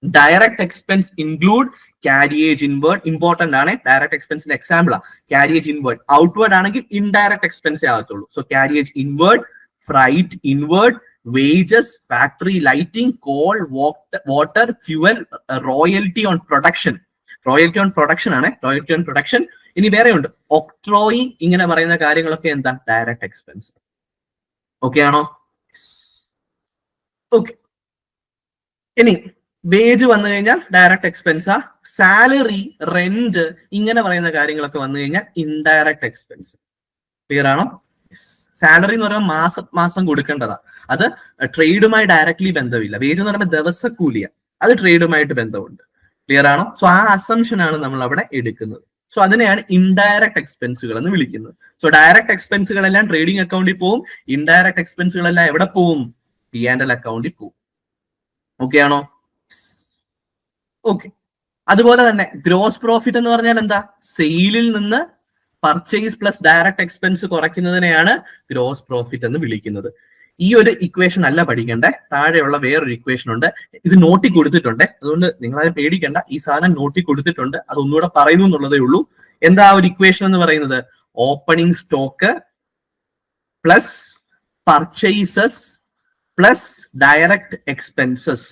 Direct expense include carriage inward. Important ആണ്. ഡയറക്റ്റ് എക്സ്പെൻസിന്റെ എക്സാമ്പിൾ ആ കാരിയേജ് ഇൻവേർഡ്. ഔട്ട്വേർഡ് ആണെങ്കിൽ ഇൻഡയറക്റ്റ് എക്സ്പെൻസേ ആകത്തുള്ളൂ. So carriage inward, freight inward, wages, factory lighting, coal, water, fuel, royalty on production. Royalty on production ആണ്. Royalty on production. ഇനി വേറെ ഉണ്ട് ഒക്ട്രോയി. ഇങ്ങനെ പറയുന്ന കാര്യങ്ങളൊക്കെ എന്താ? Direct expense. ഓക്കെ ആണോ? ഓക്കെ. ഇനി വേജ് വന്നു കഴിഞ്ഞാൽ ഡയറക്റ്റ് എക്സ്പെൻസാ. സാലറി, റെന്റ് ഇങ്ങനെ പറയുന്ന കാര്യങ്ങളൊക്കെ വന്നു കഴിഞ്ഞാൽ ഇൻഡയറക്റ്റ് എക്സ്പെൻസ്. ക്ലിയർ ആണോ? സാലറി എന്ന് പറയുമ്പോൾ മാസം കൊടുക്കേണ്ടതാ. അത് ട്രേഡുമായി ഡയറക്ട്ലി ബന്ധമില്ല. വേജ് എന്ന് പറയുമ്പോൾ ദിവസക്കൂലിയ, അത് ട്രേഡുമായിട്ട് ബന്ധമുണ്ട്. ക്ലിയർ ആണോ? സോ ആ അസംഷൻ ആണ് നമ്മൾ അവിടെ എടുക്കുന്നത്. സോ അതിനെയാണ് ഇൻഡയറക്റ്റ് എക്സ്പെൻസുകൾ എന്ന് വിളിക്കുന്നത്. സോ ഡയറക്റ്റ് എക്സ്പെൻസുകളെല്ലാം ട്രേഡിംഗ് അക്കൗണ്ടിൽ പോവും, ഇൻഡയറക്റ്റ് എക്സ്പെൻസുകളെല്ലാം എവിടെ പോവും? പി ആൻഡ് എൽ അക്കൗണ്ടിൽ പോവും. ഓക്കെ ആണോ? ഓക്കെ. അതുപോലെ തന്നെ ഗ്രോസ് പ്രോഫിറ്റ് എന്ന് പറഞ്ഞാൽ എന്താ? സെയിലിൽ നിന്ന് പർച്ചേസ് പ്ലസ് ഡയറക്റ്റ് എക്സ്പെൻസ് കുറയ്ക്കുന്നതിനെയാണ് ഗ്രോസ് പ്രോഫിറ്റ് എന്ന് വിളിക്കുന്നത്. ഈ ഒരു ഇക്വേഷൻ അല്ല പഠിക്കണ്ടേ, താഴെയുള്ള വേറൊരു ഇക്വേഷൻ ഉണ്ട്. ഇത് നോട്ടി കൊടുത്തിട്ടുണ്ട്, അതുകൊണ്ട് നിങ്ങളത് പേടിക്കണ്ട. ഈ സാധനം നോട്ടി കൊടുത്തിട്ടുണ്ട്, അതൊന്നുകൂടെ പറയുന്നു എന്നുള്ളതേ ഉള്ളൂ. എന്താ ഒരു ഇക്വേഷൻ എന്ന് പറയുന്നത്? Opening stock plus purchases plus direct expenses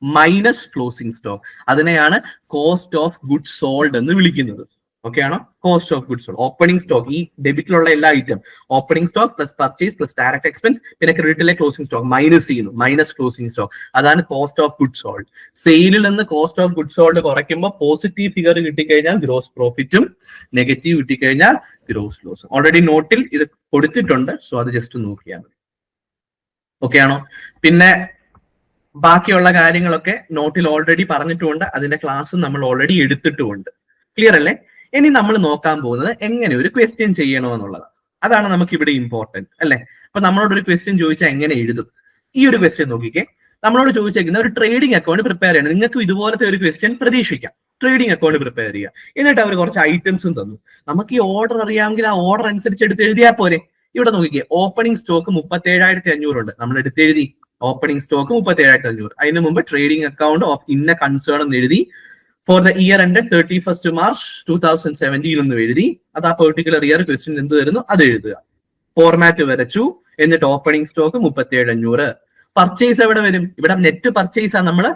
minus closing stock. അതിനെയാണ് കോസ്റ്റ് ഓഫ് ഗുഡ്സ് സോൾഡ് എന്ന് വിളിക്കുന്നത്. ഓക്കെ ആണോ? Cost of goods sold. Opening stock, ഈ ഡെബിറ്റിലുള്ള എല്ലാ item, opening stock plus purchase plus direct expense, പിന്നെ ക്രെഡിറ്റിലെ ക്ലോസിംഗ് സ്റ്റോക്ക് മൈനസ് ചെയ്യുന്നു, minus closing stock, അതാണ് cost of goods sold. സെയിലിൽ നിന്ന് കോസ്റ്റ് ഓഫ് ഗുഡ്സ് സോൾഡ് കുറയ്ക്കുമ്പോൾ പോസിറ്റീവ് ഫിഗർ കിട്ടിക്കഴിഞ്ഞാൽ ഗ്രോസ് പ്രോഫിറ്റും, നെഗറ്റീവ് കിട്ടിക്കഴിഞ്ഞാൽ ഗ്രോസ് ലോസും. ഓൾറെഡി നോട്ടിൽ ഇത് കൊടുത്തിട്ടുണ്ട്, സോ അത് ജസ്റ്റ് നോക്കിയാൽ മതി. ഓക്കെ ആണോ? പിന്നെ ബാക്കിയുള്ള കാര്യങ്ങളൊക്കെ നോട്ടിൽ ഓൾറെഡി പറഞ്ഞിട്ടുമുണ്ട്, അതിന്റെ ക്ലാസ് നമ്മൾ ഓൾറെഡി എടുത്തിട്ടുമുണ്ട്. ക്ലിയർ അല്ലേ? ഇനി നമ്മൾ നോക്കാൻ പോകുന്നത് എങ്ങനെ ഒരു ക്വസ്റ്റ്യൻ ചെയ്യണമെന്നുള്ളതാണ്. അതാണ് നമുക്ക് ഇവിടെ ഇമ്പോർട്ടന്റ് അല്ലെ? അപ്പൊ നമ്മളോട് ഒരു ക്വസ്റ്റ്യൻ ചോദിച്ചാൽ എങ്ങനെ എഴുതും? ഈ ഒരു ക്വസ്റ്റ്യൻ നോക്കിക്കേ, നമ്മളോട് ചോദിച്ചേക്കുന്ന ഒരു ട്രേഡിംഗ് അക്കൗണ്ട് പ്രിപ്പയർ ചെയ്യണം. നിങ്ങൾക്ക് ഇതുപോലത്തെ ഒരു ക്വസ്റ്റ്യൻ പ്രതീക്ഷിക്കാം. ട്രേഡിംഗ് അക്കൗണ്ട് പ്രിപ്പയർ ചെയ്യുക, എന്നിട്ട് അവർ കുറച്ച് ഐറ്റംസും തന്നു. നമുക്ക് ഈ ഓർഡർ അറിയാമെങ്കിൽ ആ ഓർഡർ അനുസരിച്ച് എടുത്ത് എഴുതിയാൽ പോരെ. ഇവിടെ നോക്കിക്കേ, ഓപ്പണിംഗ് സ്റ്റോക്ക് 37,500 ഉണ്ട്, നമ്മൾ എടുത്തെഴുതി. Opening stock 37,500. അതിന് മുമ്പ് ട്രേഡിംഗ് അക്കൗണ്ട് ഓഫ് ഇന്ന കൺസേൺ എന്ന് എഴുതി. Four the year ended 31st March 2017 എന്ന് എഴുതി. അത് ആ പെർട്ടിക്കുലർ ഇയർ ക്വസ്റ്റ്യൻ എന്ത് വരുന്നു അത് എഴുതുക. ഫോർമാറ്റ് വരച്ചു, എന്നിട്ട് ഓപ്പണിംഗ് സ്റ്റോക്ക് 37,500. പർച്ചേസ് എവിടെ വരും? ഇവിടെ നെറ്റ് പർച്ചേസ് ആണ് നമ്മൾ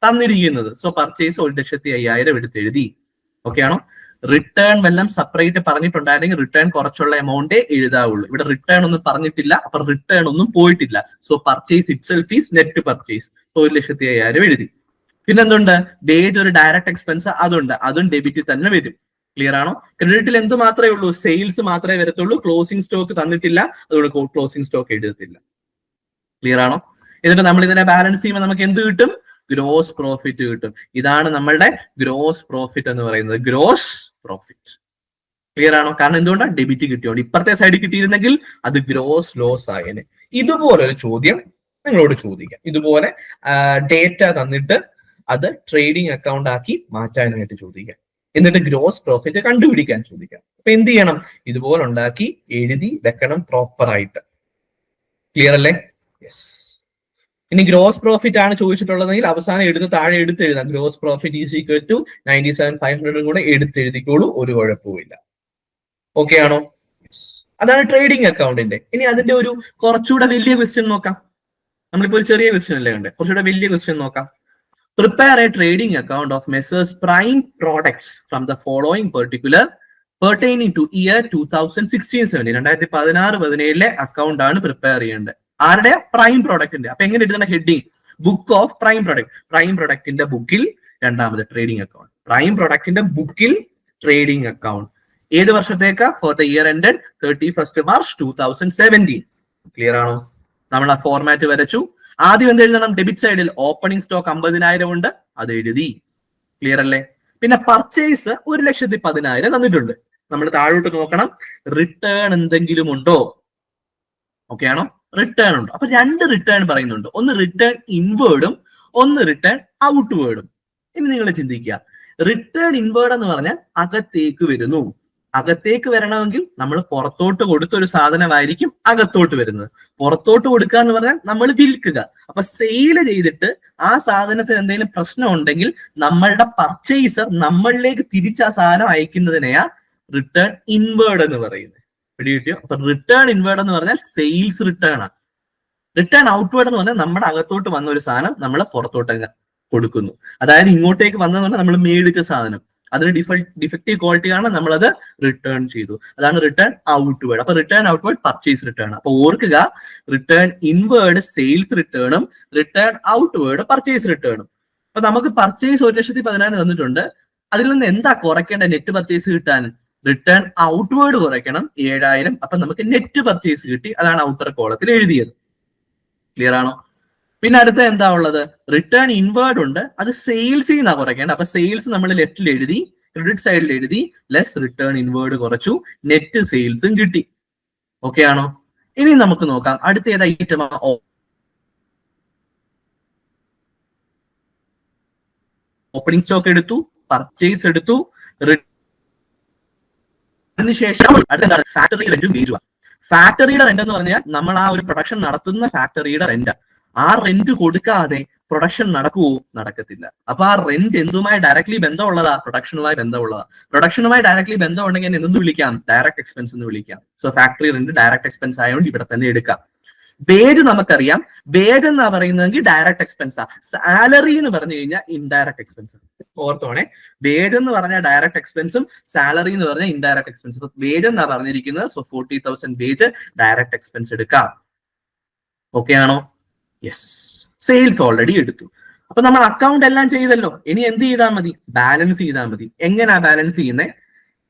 തന്നിരിക്കുന്നത്. So purchase 1,05,000 എടുത്തെഴുതി. ഓക്കെ ആണോ? റിട്ടേൺ വല്ലം സെപ്പറേറ്റ് പറഞ്ഞിട്ടുണ്ടായിരുന്നെങ്കിൽ റിട്ടേൺ കുറച്ചുള്ള എമൗണ്ടേ എഴുതാവുള്ളൂ. ഇവിടെ റിട്ടേൺ ഒന്നും പറഞ്ഞിട്ടില്ല, അപ്പൊ റിട്ടേൺ ഒന്നും പോയിട്ടില്ല. So purchase itself is net purchase. 1,05,000 എഴുതി. പിന്നെന്തുണ്ട്? വേജ് ഒരു ഡയറക്ട് എക്സ്പെൻസ് അതുണ്ട്, അതും ഡെബിറ്റിൽ തന്നെ വരും. ക്ലിയർ ആണോ? ക്രെഡിറ്റിൽ എന്ത് മാത്രമേ ഉള്ളൂ? സെയിൽസ് മാത്രമേ വരത്തുള്ളൂ. ക്ലോസിംഗ് സ്റ്റോക്ക് തന്നിട്ടില്ല, അതുകൊണ്ട് ക്ലോസിംഗ് സ്റ്റോക്ക് എഴുതത്തില്ല. ക്ലിയർ ആണോ? എന്നിട്ട് നമ്മൾ ഇതിനെ ബാലൻസ് ചെയ്യുമ്പോൾ നമുക്ക് എന്ത് കിട്ടും? ഗ്രോസ് പ്രോഫിറ്റ് കിട്ടും. ഇതാണ് നമ്മളുടെ ഗ്രോസ് പ്രോഫിറ്റ് എന്ന് പറയുന്നത്. Gross profit. ക്ലിയർ ആണോ? കാരണം എന്തുകൊണ്ടാണ്? ഡെബിറ്റ് കിട്ടിയോണ്ട്. ഇപ്പുറത്തെ സൈഡിൽ കിട്ടിയിരുന്നെങ്കിൽ അത് ഗ്രോസ് ലോസ് ആയേനെ. ഇതുപോലൊരു ചോദ്യം നിങ്ങളോട് ചോദിക്കാം. ഇതുപോലെ ഡേറ്റ തന്നിട്ട് അത് ട്രേഡിംഗ് അക്കൗണ്ട് ആക്കി മാറ്റാനായിട്ട് ചോദിക്കാം. എന്നിട്ട് ഗ്രോസ് പ്രോഫിറ്റ് കണ്ടുപിടിക്കാൻ ചോദിക്കാം. അപ്പൊ എന്ത് ചെയ്യണം? ഇതുപോലെ ഉണ്ടാക്കി എഴുതി വെക്കണം പ്രോപ്പർ ആയിട്ട്. ക്ലിയർ അല്ലേ? യെസ്. ഇനി ഗ്രോസ് പ്രോഫിറ്റ് ആണ് ചോദിച്ചിട്ടുള്ളതെങ്കിൽ അവസാനം എടുത്ത് താഴെ എടുത്തെഴുതാം. Gross profit is equal to 97,500 കൂടെ എടുത്തെഴുതിക്കോളൂ, ഒരു കുഴപ്പമില്ല. ഓക്കെ ആണോ? അതാണ് ട്രേഡിംഗ് അക്കൗണ്ടിന്റെ. ഇനി അതിന്റെ ഒരു കുറച്ചുകൂടെ വലിയ ക്വസ്റ്റ്യൻ നോക്കാം. നമ്മളിപ്പോ ഒരു ചെറിയ ക്വസ്റ്റ്യൻ അല്ലേ കണ്ടേ, കുറച്ചുകൂടെ വലിയ ക്വസ്റ്റ്യൻ നോക്കാം. Prepare a trading account of Messrs prime products from the following particular pertaining to year 2016-17. 2016-17 account ആണ് പ്രിപ്പയർ ചെയ്യേണ്ടത്. ആരുടെ? പ്രൈം പ്രോഡക്റ്റിന്റെ. അപ്പൊ എങ്ങനെ എഴുതുന്ന heading? Book of prime product. Prime പ്രൊഡക്റ്റിന്റെ ബുക്കിൽ രണ്ടാമത് ട്രേഡിംഗ് അക്കൗണ്ട്. പ്രൈം പ്രൊഡക്റ്റിന്റെ ബുക്കിൽ ട്രേഡിംഗ് അക്കൗണ്ട്. ഏത് വർഷത്തേക്കാ? For the year ended 31st March 2017. Clear ആണോ? നമ്മൾ ആ ഫോർമാറ്റ് വരച്ചു. ആദ്യം എന്ത് എഴുതണം? ഡെബിറ്റ് സൈഡിൽ ഓപ്പണിംഗ് സ്റ്റോക്ക് 50,000 ഉണ്ട്, അത് എഴുതി. ക്ലിയർ അല്ലേ? പിന്നെ പർച്ചേസ് 1,10,000 തന്നിട്ടുണ്ട്. നമ്മൾ താഴോട്ട് നോക്കണം, റിട്ടേൺ എന്തെങ്കിലും ഉണ്ടോ? ഓക്കെ ആണോ? റിട്ടേൺ ഉണ്ടോ? അപ്പൊ രണ്ട് റിട്ടേൺ പറയുന്നുണ്ട്. ഒന്ന് റിട്ടേൺ ഇൻവേർഡും ഒന്ന് റിട്ടേൺ ഔട്ട്വേർഡും. ഇനി നിങ്ങൾ ചിന്തിക്കുക, റിട്ടേൺ ഇൻവേർഡ് എന്ന് പറഞ്ഞാൽ അകത്തേക്ക് വരുന്നു. അകത്തേക്ക് വരണമെങ്കിൽ നമ്മൾ പുറത്തോട്ട് കൊടുത്തൊരു സാധനമായിരിക്കും അകത്തോട്ട് വരുന്നത്. പുറത്തോട്ട് കൊടുക്കുക എന്ന് പറഞ്ഞാൽ നമ്മൾ വിൽക്കുക. അപ്പൊ സെയില് ചെയ്തിട്ട് ആ സാധനത്തിന് എന്തെങ്കിലും പ്രശ്നം ഉണ്ടെങ്കിൽ നമ്മളുടെ പർച്ചേസർ നമ്മളിലേക്ക് തിരിച്ച് ആ സാധനം അയക്കുന്നതിനെയാ റിട്ടേൺ ഇൻവേർഡ് എന്ന് പറയുന്നത്. പിടികിട്ടിയോ? അപ്പൊ റിട്ടേൺ ഇൻവേർഡ് എന്ന് പറഞ്ഞാൽ സെയിൽസ് റിട്ടേൺ ആണ്. റിട്ടേൺ ഔട്ട്വേർഡ് എന്ന് പറഞ്ഞാൽ നമ്മുടെ അകത്തോട്ട് വന്ന ഒരു സാധനം നമ്മൾ പുറത്തോട്ട് കൊടുക്കുന്നു. അതായത് ഇങ്ങോട്ടേക്ക് വന്നതെന്ന് പറഞ്ഞാൽ നമ്മൾ മേടിച്ച സാധനം, അതിന് ഡിഫക്റ്റീവ് ക്വാളിറ്റി കാരണം നമ്മളത് റിട്ടേൺ ചെയ്തു. അതാണ് റിട്ടേൺ ഔട്ട്വേർഡ്. അപ്പൊ റിട്ടേൺ ഔട്ട്വേർഡ് പർച്ചേസ് റിട്ടേൺ. അപ്പൊ ഓർക്കുക, റിട്ടേൺ ഇൻവേർഡ് സെയിൽസ് റിട്ടേണും റിട്ടേൺ ഔട്ട്വേർഡ് പർച്ചേസ് റിട്ടേണും. അപ്പൊ നമുക്ക് പർച്ചേസ് 1,10,000 തന്നിട്ടുണ്ട്. അതിൽ നിന്ന് എന്താ കുറയ്ക്കേണ്ട നെറ്റ് പർച്ചേസ് കിട്ടാൻ? റിട്ടേൺ ഔട്ട്വേർഡ് കുറയ്ക്കണം 7,000. അപ്പൊ നമുക്ക് നെറ്റ് പർച്ചേസ് കിട്ടി. അതാണ് ഔട്ടർ കോളത്തിൽ എഴുതിയത്. ക്ലിയർ ആണോ? പിന്നെ അടുത്ത എന്താ ഉള്ളത്? റിട്ടേൺ ഇൻവേർഡ് ഉണ്ട്, അത് സെയിൽസിൽ നിന്നാ കുറയ്ക്കേണ്ടത്. അപ്പൊ സെയിൽസ് നമ്മൾ ലെഫ്റ്റിൽ എഴുതി, ക്രെഡിറ്റ് സൈഡിൽ എഴുതി, ലെസ് റിട്ടേൺ ഇൻവേർഡ് കുറച്ചു, നെറ്റ് സെയിൽസും കിട്ടി. ഓക്കെ ആണോ? ഇനി നമുക്ക് നോക്കാം അടുത്ത ഏത് ഐറ്റം. ഓപ്പണിംഗ് സ്റ്റോക്ക് എടുത്തു, പർച്ചേസ് എടുത്തു, അതിനുശേഷം അടുത്ത ഫാക്ടറി റെന്റും വേജുവാ. ഫാക്ടറിയുടെ റെന്റ് എന്ന് പറഞ്ഞാൽ നമ്മൾ ആ ഒരു പ്രൊഡക്ഷൻ നടത്തുന്ന ഫാക്ടറിയുടെ റെന്റ്. ആ റെന്റ് കൊടുക്കാതെ പ്രൊഡക്ഷൻ നടക്കുവോ? നടക്കത്തില്ല. അപ്പൊ ആ റെന്റ് എന്തുമായി ഡയറക്ട്ലി ബന്ധമുള്ളതാ? പ്രൊഡക്ഷനുമായി ബന്ധമുള്ളതാ. പ്രൊഡക്ഷനുമായി ഡയറക്ട്ലി ബന്ധമുണ്ടെങ്കിൽ എന്ത് വിളിക്കാം? ഡയറക്ട് എക്സ്പെൻസ് എന്ന് വിളിക്കാം. So factory rent direct expense ആയതുകൊണ്ട് ഇവിടെ തന്നെ എടുക്കാം. വേജ് നമുക്കറിയാം, വേജ് എന്നാ പറയുന്നതെങ്കിൽ ഡയറക്റ്റ് എക്സ്പെൻസാ. സാലറി എന്ന് പറഞ്ഞു കഴിഞ്ഞാൽ ഇൻഡയറക്റ്റ് എക്സ്പെൻസ്. ഓർത്തോണേ, വേജ് എന്ന് പറഞ്ഞാൽ ഡയറക്റ്റ് എക്സ്പെൻസും സാലറി എന്ന് പറഞ്ഞാൽ ഇൻഡയറക്റ്റ് എക്സ്പെൻസ്. വേജ് എന്നാ പറഞ്ഞിരിക്കുന്നത്. സോ 40,000 വേജ് ഡയറക്റ്റ് എക്സ്പെൻസ് എടുക്കാം. ഓക്കെ ആണോ? യെസ്. സെയിൽസ് ഓൾറെഡി എടുത്തു. അപ്പൊ നമ്മൾ അക്കൗണ്ട് എല്ലാം ചെയ്തല്ലോ. ഇനി എന്ത് ചെയ്താൽ മതി? ബാലൻസ് ചെയ്താൽ മതി. എങ്ങനെയാ ബാലൻസ് ചെയ്യുന്നത്?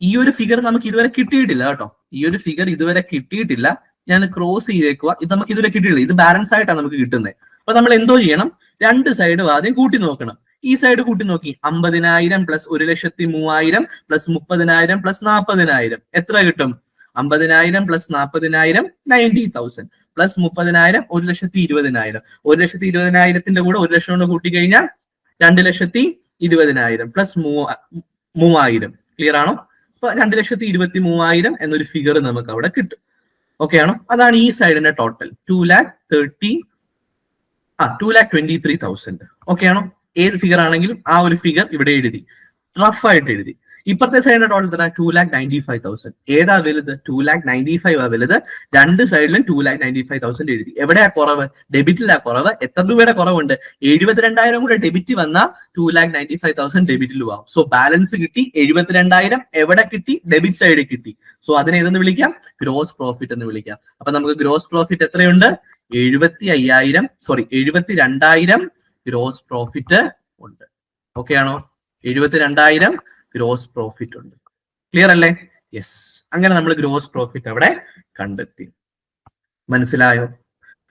ഈ ഒരു ഫിഗർ നമുക്ക് ഇതുവരെ കിട്ടിയിട്ടില്ല കേട്ടോ. ഈ ഒരു ഫിഗർ ഇതുവരെ കിട്ടിയിട്ടില്ല. ഞാൻ ക്രോസ് ചെയ്തേക്കുക. ഇത് നമുക്ക് ഇതുവരെ കിട്ടിയിട്ടില്ല. ഇത് ബാലൻസ് ആയിട്ടാണ് നമുക്ക് കിട്ടുന്നത്. അപ്പൊ നമ്മൾ എന്തോ ചെയ്യണം? രണ്ട് സൈഡും ആദ്യം കൂട്ടി നോക്കണം. ഈ സൈഡ് കൂട്ടി നോക്കി. 50,000 പ്ലസ് 1,03,000 പ്ലസ് 30,000 പ്ലസ് 40,000 എത്ര കിട്ടും? 50,000 പ്ലസ് 40,000 90,000 പ്ലസ് 30,000 1,20,000. 1,20,000 കൂടെ 1 ലക്ഷം കൊണ്ട് കൂട്ടി കഴിഞ്ഞാൽ 2,20,000 പ്ലസ് 3,000. ക്ലിയർ ആണോ? അപ്പൊ 2,23,000 എന്നൊരു ഫിഗർ നമുക്ക് അവിടെ കിട്ടും. ഓക്കെ ആണോ? അതാണ് ഈ സൈഡിന്റെ ടോട്ടൽ. 2,23,000. ഓക്കെ ആണോ? ഏത് ഫിഗർ ആണെങ്കിലും ആ ഒരു ഫിഗർ ഇവിടെ എഴുതി, റഫ് ആയിട്ട് എഴുതി. ഇപ്പുറത്തെ സൈഡിന്റെ ടോട്ടൽ തന്നെ 2,95,000. ഏതാ വലുത്? 2,95,000 വലുത്. രണ്ട് സൈഡിലും 2,95,000 എഴുതി. എവിടെയാ കുറവ്? ഡെബിറ്റിലാ കുറവ്. എത്ര രൂപയുടെ കുറവുണ്ട്? 72,000 കൂടെ ഡെബിറ്റ് വന്നാൽ 2,95,000 ഡെബിറ്റിൽ ആവും. സോ ബാലൻസ് കിട്ടി. 72,000 എവിടെ കിട്ടി? ഡെബിറ്റ് സൈഡിൽ കിട്ടി. സോ അതിനെ ഏതെന്ന് വിളിക്കാം? ഗ്രോസ് പ്രോഫിറ്റ് എന്ന് വിളിക്കാം. അപ്പൊ നമുക്ക് ഗ്രോസ് പ്രോഫിറ്റ് എത്രയുണ്ട്? 72,000 ഗ്രോസ് പ്രോഫിറ്റ് ഉണ്ട്. ഓക്കെ ആണോ? 72,000 ഗ്രോസ് പ്രോഫിറ്റ് ഉണ്ട്. ക്ലിയർ അല്ലേ? യെസ്. അങ്ങനെ നമ്മൾ ഗ്രോസ് പ്രോഫിറ്റ് അവിടെ കണ്ടെത്തി. മനസ്സിലായോ?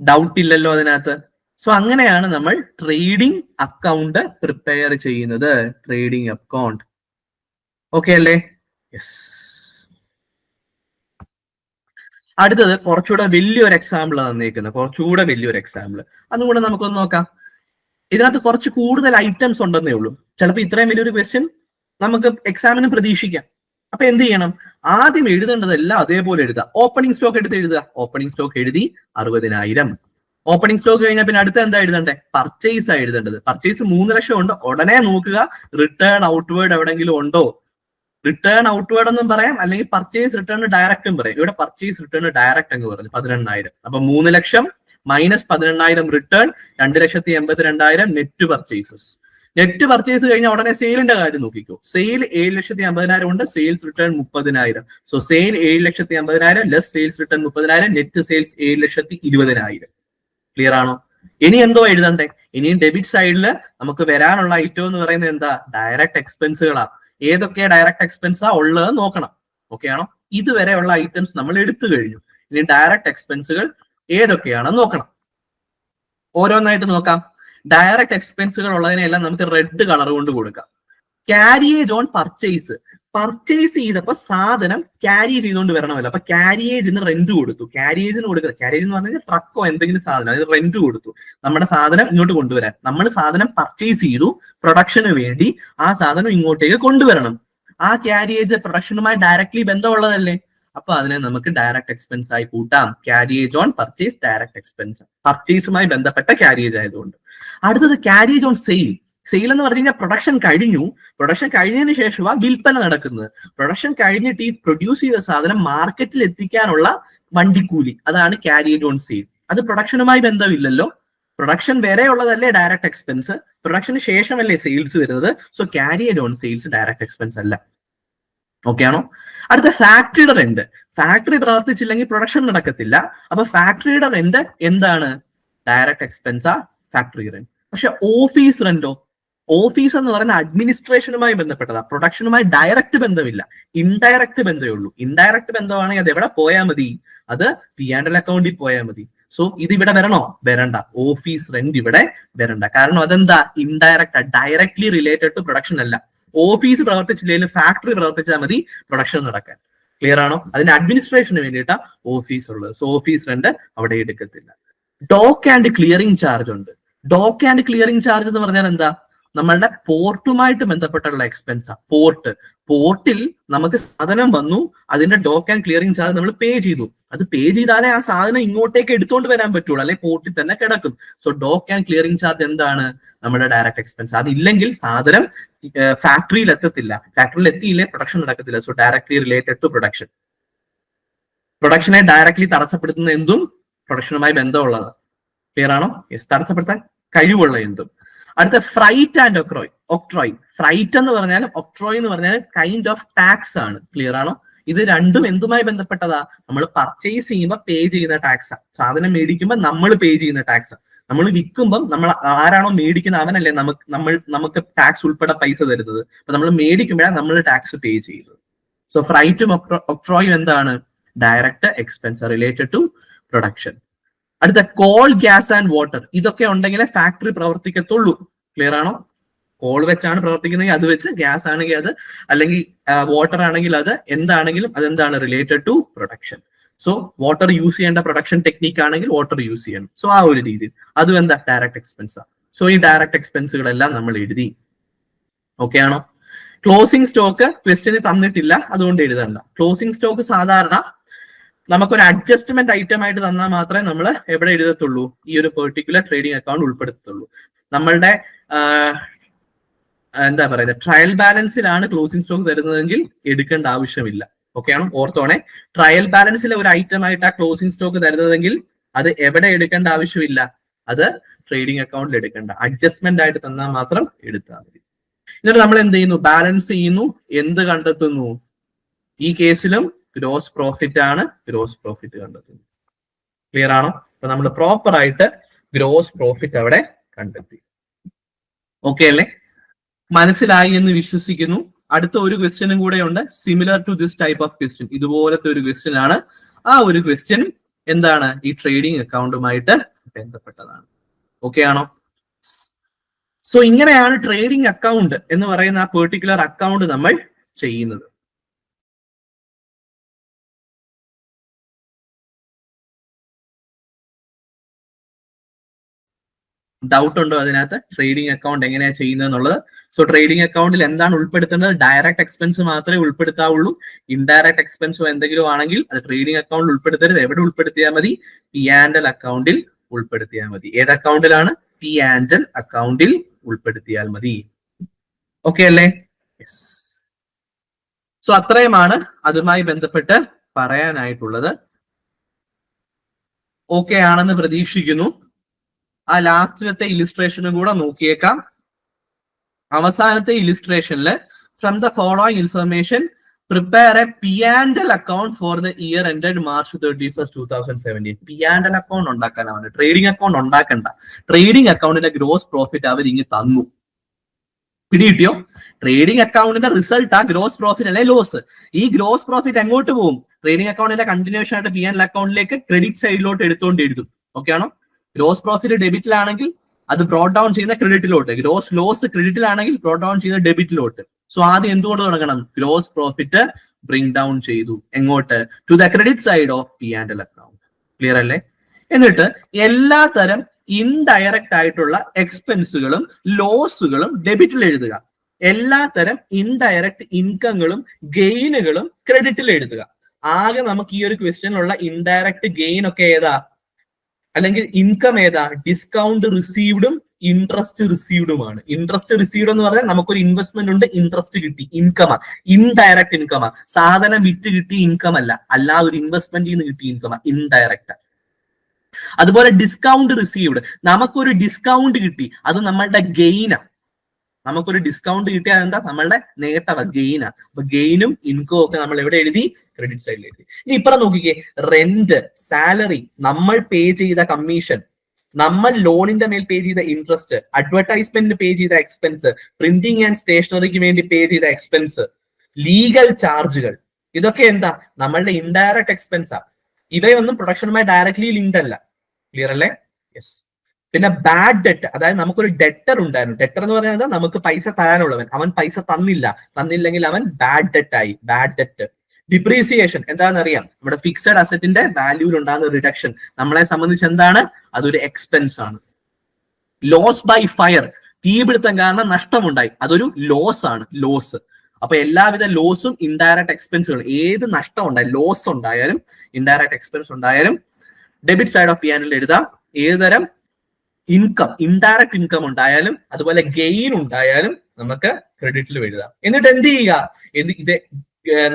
ഡൗട്ട് ഇല്ലല്ലോ അതിനകത്ത്? സോ അങ്ങനെയാണ് നമ്മൾ ട്രേഡിംഗ് അക്കൗണ്ട് പ്രിപ്പയർ ചെയ്യുന്നത്. Trading account. ഓക്കെ അല്ലേ? യെസ്. അടുത്തത് കുറച്ചുകൂടെ വലിയൊരു എക്സാമ്പിൾ തന്നേക്കുന്നത്. കുറച്ചുകൂടെ വലിയൊരു എക്സാമ്പിൾ. അതും കൂടെ നമുക്കൊന്ന് നോക്കാം. ഇതിനകത്ത് കുറച്ച് കൂടുതൽ ഐറ്റംസ് ഉണ്ടെന്നേ ഉള്ളൂ. ചിലപ്പോൾ ഇത്രയും വലിയൊരു ക്വസ്റ്റ്യൻ നമുക്ക് എക്സാമിന് പ്രതീക്ഷിക്കാം. അപ്പൊ എന്ത് ചെയ്യണം? ആദ്യം എഴുതേണ്ടതെല്ലാം അതേപോലെ എഴുതുക. ഓപ്പണിംഗ് സ്റ്റോക്ക് എടുത്ത് എഴുതുക. ഓപ്പണിംഗ് സ്റ്റോക്ക് എഴുതി 60,000. ഓപ്പണിംഗ് സ്റ്റോക്ക് കഴിഞ്ഞാൽ പിന്നെ അടുത്ത എന്താ എഴുതണ്ടേ? പർച്ചേസ് ആ എഴുതേണ്ടത്. പർച്ചേസ് 3 ലക്ഷം ഉണ്ട്. ഉടനെ നോക്കുക റിട്ടേൺ ഔട്ട്വേർഡ് എവിടെയെങ്കിലും ഉണ്ടോ. റിട്ടേൺ ഔട്ട്വേർഡ് എന്നും പറയാം, അല്ലെങ്കിൽ പർച്ചേസ് റിട്ടേൺ ഡയറക്റ്റും പറയും. ഇവിടെ പർച്ചേസ് റിട്ടേൺ ഡയറക്റ്റ് അങ്ങ് പറഞ്ഞു 18,000. അപ്പൊ 3 ലക്ഷം minus 18,000 return 2,82,000 net purchases. Net purchase കഴിഞ്ഞാൽ ഉടനെ സെയിലിന്റെ കാര്യം നോക്കിക്കോ. സെയിൽ 7,50,000 ഉണ്ട്. Sales return 30,000. So sale 7,50,000 less sales return 30,000. Net sales 7,20,000. Clear ആണോ? ഇനി എന്തോ എഴുതണ്ടേ? ഇനിയും ഡെബിറ്റ് സൈഡിൽ നമുക്ക് വരാനുള്ള ഐറ്റം എന്ന് പറയുന്നത് എന്താ? ഡയറക്റ്റ് എക്സ്പെൻസുകളാണ്. ഏതൊക്കെ ഡയറക്റ്റ് എക്സ്പെൻസാ ഉള്ളത് നോക്കണം. ഓക്കെ ആണോ? ഇതുവരെയുള്ള ഐറ്റംസ് നമ്മൾ എടുത്തു കഴിഞ്ഞു. ഇനി ഡയറക്റ്റ് എക്സ്പെൻസുകൾ ഏതൊക്കെയാണെന്ന് നോക്കണം. ഓരോന്നായിട്ട് നോക്കാം. ഡയറക്റ്റ് എക്സ്പെൻസുകൾ ഉള്ളതിനെല്ലാം നമുക്ക് റെഡ് കളർ കൊണ്ട് കൊടുക്കാം. Carriage on purchase. പർച്ചേസ് ചെയ്തപ്പോ സാധനം ക്യാരി ചെയ്തുകൊണ്ട് വരണമല്ലോ. അപ്പൊ ക്യാരിയേജിന് റെന്റ് കൊടുത്തു. ക്യാരിയേജിന് കൊടുക്കുക. ക്യാരിയേജ് എന്ന് പറഞ്ഞാൽ ട്രക്കോ എന്തെങ്കിലും സാധനം, അത് റെന്റ് കൊടുത്തു. നമ്മുടെ സാധനം ഇങ്ങോട്ട് കൊണ്ടുവരാൻ. നമ്മൾ സാധനം പർച്ചേസ് ചെയ്തു പ്രൊഡക്ഷന് വേണ്ടി. ആ സാധനം ഇങ്ങോട്ടേക്ക് കൊണ്ടുവരണം. ആ ക്യാരിയേജ് പ്രൊഡക്ഷനുമായി ഡയറക്ട്ലി ബന്ധമുള്ളതല്ലേ. അപ്പൊ അതിനെ നമുക്ക് ഡയറക്റ്റ് എക്സ്പെൻസ് ആയി കൂട്ടാം. Carriage on purchase direct expense. പർച്ചേസുമായി ബന്ധപ്പെട്ട ക്യാരിയേജ് ആയതുകൊണ്ട്. അടുത്തത് ക്യാരിയേജ് ഓൺ സെയിൽ. സെയിൽ എന്ന് പറഞ്ഞു കഴിഞ്ഞാൽ പ്രൊഡക്ഷൻ കഴിഞ്ഞു. പ്രൊഡക്ഷൻ കഴിഞ്ഞതിന് ശേഷമാണ് വിൽപ്പന നടക്കുന്നത്. പ്രൊഡക്ഷൻ കഴിഞ്ഞിട്ട് ഈ പ്രൊഡ്യൂസ് ചെയ്ത സാധനം മാർക്കറ്റിൽ എത്തിക്കാനുള്ള വണ്ടിക്കൂലി, അതാണ് ക്യാരിയേജ് ഓൺ സെയിൽ. അത് പ്രൊഡക്ഷനുമായി ബന്ധമില്ലല്ലോ. പ്രൊഡക്ഷൻ വരെ ഉള്ളതല്ലേ ഡയറക്റ്റ് എക്സ്പെൻസ്. പ്രൊഡക്ഷന് ശേഷമല്ലേ സെയിൽസ് വരുന്നത്. So carriage on sales direct expense അല്ല. ഓക്കെ ആണോ? അടുത്ത ഫാക്ടറിയുടെ റെന്റ്. ഫാക്ടറി പ്രവർത്തിച്ചില്ലെങ്കിൽ പ്രൊഡക്ഷൻ നടക്കത്തില്ല. അപ്പൊ ഫാക്ടറിയുടെ റെന്റ് എന്താണ്? ഡയറക്റ്റ് എക്സ്പെൻസാ ഫാക്ടറി റെന്റ്. പക്ഷെ ഓഫീസ് റെന്റോ? ഓഫീസ് എന്ന് പറയുന്ന അഡ്മിനിസ്ട്രേഷനുമായി ബന്ധപ്പെട്ടതാ. പ്രൊഡക്ഷനുമായി ഡയറക്റ്റ് ബന്ധമില്ല, ഇൻഡയറക്റ്റ് ബന്ധമേ ഉള്ളൂ. ഇൻഡയറക്റ്റ് ബന്ധമാണെങ്കിൽ അത് എവിടെ പോയാൽ മതി? അത് P&L അക്കൗണ്ടിൽ പോയാൽ മതി. സോ ഇത് ഇവിടെ വരണോ? വരണ്ട. ഓഫീസ് റെന്റ് ഇവിടെ വരണ്ട. കാരണം അതെന്താ? Indirect, directly related to production അല്ല. ഓഫീസ് പ്രവർത്തിച്ചില്ലെങ്കിലും ഫാക്ടറി പ്രവർത്തിച്ചാൽ മതി പ്രൊഡക്ഷൻ നടക്കാൻ. ക്ലിയർ ആണോ? അതിന്റെ അഡ്മിനിസ്ട്രേഷന് വേണ്ടിയിട്ടാ ഓഫീസ് ഉള്ളത്. സോ ഓഫീസ് റെന്റ് അവിടെ എടുക്കത്തില്ല. ഡോക്ക് ആൻഡ് ക്ലിയറിംഗ് ചാർജ് ഉണ്ട്. ഡോക്ക് ആൻഡ് ക്ലിയറിംഗ് ചാർജ് എന്ന് പറഞ്ഞാൽ എന്താ? നമ്മളുടെ പോർട്ടുമായിട്ട് ബന്ധപ്പെട്ടുള്ള എക്സ്പെൻസാ. പോർട്ടിൽ നമുക്ക് സാധനം വന്നു, അതിന്റെ ഡോക്ക് ആൻഡ് ക്ലിയറിംഗ് ചാർജ് നമ്മൾ പേ ചെയ്തു. അത് പേ ചെയ്താലേ ആ സാധനം ഇങ്ങോട്ടേക്ക് എടുത്തുകൊണ്ട് വരാൻ പറ്റുള്ളൂ, അല്ലെങ്കിൽ പോർട്ടിൽ തന്നെ കിടക്കും. So dock and clearing charge എന്താണ്? നമ്മുടെ ഡയറക്റ്റ് എക്സ്പെൻസ്. അതില്ലെങ്കിൽ സാധനം ഫാക്ടറിയിൽ എത്തത്തില്ല. ഫാക്ടറിയിൽ എത്തിയില്ലേ പ്രൊഡക്ഷൻ നടക്കത്തില്ല. So directly related to production. പ്രൊഡക്ഷനെ ഡയറക്ട്ലി തടസ്സപ്പെടുത്തുന്ന എന്തും പ്രൊഡക്ഷനുമായി ബന്ധമുള്ളത്. ക്ലിയർ ആണോ? യെസ്. തടസ്സപ്പെടുത്താൻ കഴിവുള്ള എന്തും. അടുത്ത ഫ്രൈറ്റ് ആൻഡ് ഒക്ട്രോയ്. ഫ്രൈറ്റ് എന്ന് പറഞ്ഞാലും ഒക്ട്രോയ് എന്ന് പറഞ്ഞാലും കൈൻഡ് ഓഫ് ടാക്സ് ആണ്. ക്ലിയർ ആണോ? ഇത് രണ്ടും എന്തുമായി ബന്ധപ്പെട്ടതാ? നമ്മൾ പർച്ചേസ് ചെയ്യുമ്പോൾ പേ ചെയ്യുന്ന ടാക്സ്. സാധനം മേടിക്കുമ്പോൾ നമ്മൾ പേ ചെയ്യുന്ന ടാക്സ്. നമ്മൾ വിൽക്കുമ്പോൾ നമ്മൾ ആരാണോ മേടിക്കുന്ന അവനല്ലേ നമുക്ക് ടാക്സ് ഉൾപ്പെടെ പൈസ തരുന്നത്. അപ്പൊ നമ്മൾ മേടിക്കുമ്പോഴാണ് നമ്മൾ ടാക്സ് പേ ചെയ്യുന്നത്. സോ ഫ്രൈറ്റും ഒക്ട്രോയും എന്താണ്? Direct expense related to production. അടുത്ത കോൾ, ഗ്യാസ് ആൻഡ് വാട്ടർ. ഇതൊക്കെ ഉണ്ടെങ്കിലേ ഫാക്ടറി പ്രവർത്തിക്കത്തുള്ളൂ. ക്ലിയർ ആണോ? കോൾ വെച്ചാണ് പ്രവർത്തിക്കുന്നതെങ്കിൽ അത് വെച്ച്, ഗ്യാസ് ആണെങ്കിൽ അത്, അല്ലെങ്കിൽ വാട്ടർ ആണെങ്കിൽ അത്, എന്താണെങ്കിലും അതെന്താണ്? Related to production. So water use ചെയ്യേണ്ട പ്രൊഡക്ഷൻ ടെക്നിക്ക് ആണെങ്കിൽ വാട്ടർ യൂസ് ചെയ്യണം. സോ ആ ഒരു രീതിയിൽ അതും എന്താ? ഡയറക്റ്റ് എക്സ്പെൻസ് ആണ്. സോ ഈ ഡയറക്റ്റ് എക്സ്പെൻസുകളെല്ലാം നമ്മൾ എഴുതി. ഓക്കെ ആണോ? ക്ലോസിംഗ് സ്റ്റോക്ക് ക്വസ്റ്റ്യന് തന്നിട്ടില്ല, അതുകൊണ്ട് എഴുതണ്ട. ക്ലോസിംഗ് സ്റ്റോക്ക് സാധാരണ നമുക്കൊരു അഡ്ജസ്റ്റ്മെന്റ് ഐറ്റം ആയിട്ട് തന്നാൽ മാത്രമേ നമ്മൾ എവിടെ എഴുതത്തുള്ളൂ? ഈ ഒരു പെർട്ടിക്കുലർ ട്രേഡിംഗ് അക്കൗണ്ട് ഉൾപ്പെടുത്തുള്ളൂ. നമ്മളുടെ എന്താ പറയുന്നത്, ട്രയൽ ബാലൻസിലാണ് ക്ലോസിംഗ് സ്റ്റോക്ക് തരുന്നതെങ്കിൽ എടുക്കേണ്ട ആവശ്യമില്ല. ഓക്കെ ആണോ? ഓർത്തോണെ, ട്രയൽ ബാലൻസിലെ ഒരു ഐറ്റം ആയിട്ട് ആ ക്ലോസിംഗ് സ്റ്റോക്ക് തരുന്നതെങ്കിൽ അത് എവിടെ എടുക്കേണ്ട ആവശ്യമില്ല, അത് ട്രേഡിംഗ് അക്കൗണ്ടിൽ എടുക്കേണ്ട. അഡ്ജസ്റ്റ്മെന്റ് ആയിട്ട് തന്നാൽ മാത്രം എടുത്താൽ മതി. എന്നിട്ട് നമ്മൾ എന്ത് ചെയ്യുന്നു? ബാലൻസ് ചെയ്യുന്നു. എന്ത് കണ്ടെത്തുന്നു? ഈ കേസിലും ഗ്രോസ് പ്രോഫിറ്റ് ആണ്. ഗ്രോസ് പ്രോഫിറ്റ് കണ്ടെത്തുന്നു. ക്ലിയർ ആണോ? അപ്പൊ നമ്മൾ പ്രോപ്പർ ആയിട്ട് ഗ്രോസ് പ്രോഫിറ്റ് അവിടെ കണ്ടെത്തി. ഓക്കെ അല്ലേ? മനസ്സിലായി എന്ന് വിശ്വസിക്കുന്നു. അടുത്ത ഒരു ക്വസ്റ്റ്യനും കൂടെ ഉണ്ട്, similar to this type of question. ഇതുപോലത്തെ ഒരു ക്വസ്റ്റ്യൻ ആണ്. ആ ഒരു ക്വസ്റ്റ്യൻ എന്താണ്? ഈ ട്രേഡിംഗ് അക്കൗണ്ടുമായിട്ട് ബന്ധപ്പെട്ടതാണ്. ഓക്കെ ആണോ? സോ ഇങ്ങനെയാണ് ട്രേഡിംഗ് അക്കൗണ്ട് എന്ന് പറയുന്ന ആ പെർട്ടിക്കുലർ അക്കൗണ്ട് നമ്മൾ ചെയ്യുന്നത്. ഡൗട്ട് ഉണ്ടോ അതിനകത്ത്? ട്രേഡിംഗ് അക്കൗണ്ട് എങ്ങനെയാണ് ചെയ്യുന്നത് എന്നുള്ളത്. സോ ട്രേഡിംഗ് അക്കൗണ്ടിൽ എന്താണ് ഉൾപ്പെടുത്തേണ്ടത്? ഡയറക്റ്റ് എക്സ്പെൻസ് മാത്രമേ ഉൾപ്പെടുത്താവുള്ളൂ. ഇൻഡയറക്റ്റ് എക്സ്പെൻസോ എന്തെങ്കിലും ആണെങ്കിൽ അത് ട്രേഡിംഗ് അക്കൗണ്ടിൽ ഉൾപ്പെടുത്തരുത്. എവിടെ ഉൾപ്പെടുത്തിയാൽ മതി? P&L അക്കൗണ്ടിൽ ഉൾപ്പെടുത്തിയാൽ മതി. ഏത് അക്കൗണ്ടിലാണ്? P&L അക്കൗണ്ടിൽ ഉൾപ്പെടുത്തിയാൽ മതി. ഓക്കെ അല്ലേ? യെസ്. സോ അത്രയുമാണ് അതുമായി ബന്ധപ്പെട്ട് പറയാനായിട്ടുള്ളത്. ഓക്കെ ആണെന്ന് പ്രതീക്ഷിക്കുന്നു. ആ ലാസ്റ്റിലത്തെ ഇലിസ്ട്രേഷനും കൂടെ നോക്കിയേക്കാം. അവസാനത്തെ ഇലിസ്ട്രേഷനിൽ from the following information prepare a P&L account for the year ended March 31, 2017. P&L account ഉണ്ടാക്കാനാണ്. ട്രേഡിംഗ് അക്കൗണ്ട് ഉണ്ടാക്കണ്ട. ട്രേഡിംഗ് അക്കൗണ്ടിന്റെ ഗ്രോസ് പ്രോഫിറ്റ് അവർ ഇങ്ങ് തന്നു. പിടികിട്ടിയോ? ട്രേഡിംഗ് അക്കൗണ്ടിന്റെ റിസൾട്ട് ആ ഗ്രോസ് പ്രോഫിറ്റ് അല്ലെ ലോസ്. ഈ ഗ്രോസ് പ്രോഫിറ്റ് എങ്ങോട്ട് പോകും? ട്രേഡിംഗ് അക്കൗണ്ടിന്റെ കണ്ടിന്യൂഷൻ ആയിട്ട് P&L അക്കൗണ്ടിലേക്ക് ക്രെഡിറ്റ് സൈഡിലോട്ട് എടുത്തുകൊണ്ട് എഴുതും. ഓക്കെ ആണോ? ഗ്രോസ് പ്രോഫിറ്റ് ഡെബിറ്റിലാണെങ്കിൽ അത് ബ്രോട്ട് ഡൗൺ ചെയ്യുന്ന ക്രെഡിറ്റിലോട്ട്, ഗ്രോസ് ലോസ് ക്രെഡിറ്റിലാണെങ്കിൽ ബ്രോട്ട് ഡൗൺ ചെയ്യുന്ന ഡെബിറ്റിലോട്ട്. സോ ആദ്യം എന്തുകൊണ്ട് തുടങ്ങണം? ഗ്രോസ് പ്രോഫിറ്റ് ബ്രിങ് ഡൗൺ ചെയ്തു. എങ്ങോട്ട്? To the credit side of P&L account. Clear അല്ലേ? എന്നിട്ട് എല്ലാ തരം ഇൻഡയറക്റ്റ് ആയിട്ടുള്ള എക്സ്പെൻസുകളും ലോസുകളും ഡെബിറ്റിൽ എഴുതുക. എല്ലാ തരം ഇൻഡയറക്റ്റ് ഇൻകങ്ങളും ഗെയിനുകളും ക്രെഡിറ്റിൽ എഴുതുക. ആകെ നമുക്ക് ഈ ഒരു ക്വസ്റ്റ്യനിലുള്ള ഇൻഡയറക്റ്റ് ഗെയിൻ ഒക്കെ ഏതാ? അല്ലെങ്കിൽ ഇൻകം ഏതാ? ഡിസ്കൗണ്ട് റിസീവ്ഡും ഇൻട്രസ്റ്റ് റിസീവ്ഡുമാണ്. ഇൻട്രസ്റ്റ് റിസീവ്ഡ് എന്ന് പറഞ്ഞാൽ നമുക്കൊരു ഇൻവെസ്റ്റ്മെന്റ് ഉണ്ട്, ഇൻട്രസ്റ്റ് കിട്ടി, ഇൻകമാ. ഇൻഡയറക്റ്റ് ഇൻകമാ. സാധനം വിറ്റ് കിട്ടിയ ഇൻകം അല്ല, അല്ലാതെ ഒരു ഇൻവെസ്റ്റ്മെന്റിൽ നിന്ന് കിട്ടിയ ഇൻകമാ, ഇൻഡയറക്റ്റ്. അതുപോലെ ഡിസ്കൗണ്ട് റിസീവ്ഡ്, നമുക്കൊരു ഡിസ്കൗണ്ട് കിട്ടി, അത് നമ്മളുടെ ഗെയിനാ. നമുക്കൊരു ഡിസ്കൗണ്ട് കിട്ടിയാൽ എന്താ? നമ്മളുടെ നേട്ടമാണ്, ഗെയിനാ. അപ്പൊ ഗെയിനും ഇൻകവും ഒക്കെ നമ്മൾ എവിടെ എഴുതി? ക്രെഡിറ്റ് സൈഡിൽ എഴുതി. ഇനി ഇപ്പുറം നോക്കിക്കേ, റെന്റ്, സാലറി, നമ്മൾ പേ ചെയ്ത കമ്മീഷൻ, നമ്മൾ ലോണിന്റെ മേൽ പേ ചെയ്ത ഇൻട്രസ്റ്റ്, അഡ്വർടൈസ്മെന്റിന് പേ ചെയ്ത എക്സ്പെൻസ്, പ്രിന്റിംഗ് ആൻഡ് സ്റ്റേഷനറിക്ക് വേണ്ടി പേ ചെയ്ത എക്സ്പെൻസ്, ലീഗൽ ചാർജുകൾ, ഇതൊക്കെ എന്താ? നമ്മളുടെ ഇൻഡയറക്റ്റ് എക്സ്പെൻസാ. ഇവയൊന്നും പ്രൊഡക്ഷനുമായി ഡയറക്ട്ലി ലിങ്ക്ഡ് അല്ല. ക്ലിയർ അല്ലേ? യെസ്. പിന്നെ ബാഡ് ഡെറ്റ്, അതായത് നമുക്കൊരു ഡെറ്റർ ഉണ്ടായിരുന്നു. ഡെറ്റർ എന്ന് പറയുന്നത് നമുക്ക് പൈസ തരാനുള്ളവൻ, അവൻ പൈസ തന്നില്ലെങ്കിൽ അവൻ ബാഡ് ഡെറ്റ് ആയി. Bad debt. ഡിപ്രീസിയേഷൻ എന്താണെന്ന് അറിയാം? നമ്മുടെ ഫിക്സഡ് അസറ്റിന്റെ വാല്യൂവിൽ ഉണ്ടാകുന്ന റിഡക്ഷൻ നമ്മളെ സംബന്ധിച്ച് എന്താണ്? അതൊരു എക്സ്പെൻസ് ആണ്. ലോസ് ബൈ ഫയർ, തീപിടുത്തം കാരണം നഷ്ടമുണ്ടായി, അതൊരു ലോസ് ആണ്. ലോസ്. അപ്പൊ എല്ലാവിധ ലോസും ഇൻഡയറക്റ്റ് എക്സ്പെൻസുകൾ, ഏത് നഷ്ടം ഉണ്ടായാലും, ലോസ് ഉണ്ടായാലും ഇൻഡയറക്റ്റ് എക്സ്പെൻസ് ഉണ്ടായാലും ഡെബിറ്റ് സൈഡ് ഓഫ് P&L എഴുതാം. ഏതുതരം ഇൻകം, ഇൻഡയറക്റ്റ് ഇൻകം ഉണ്ടായാലും അതുപോലെ ഗെയിൻ ഉണ്ടായാലും നമുക്ക് ക്രെഡിറ്റിൽ എഴുതാം. എന്നിട്ട് എന്ത് ചെയ്യുക? ഇത്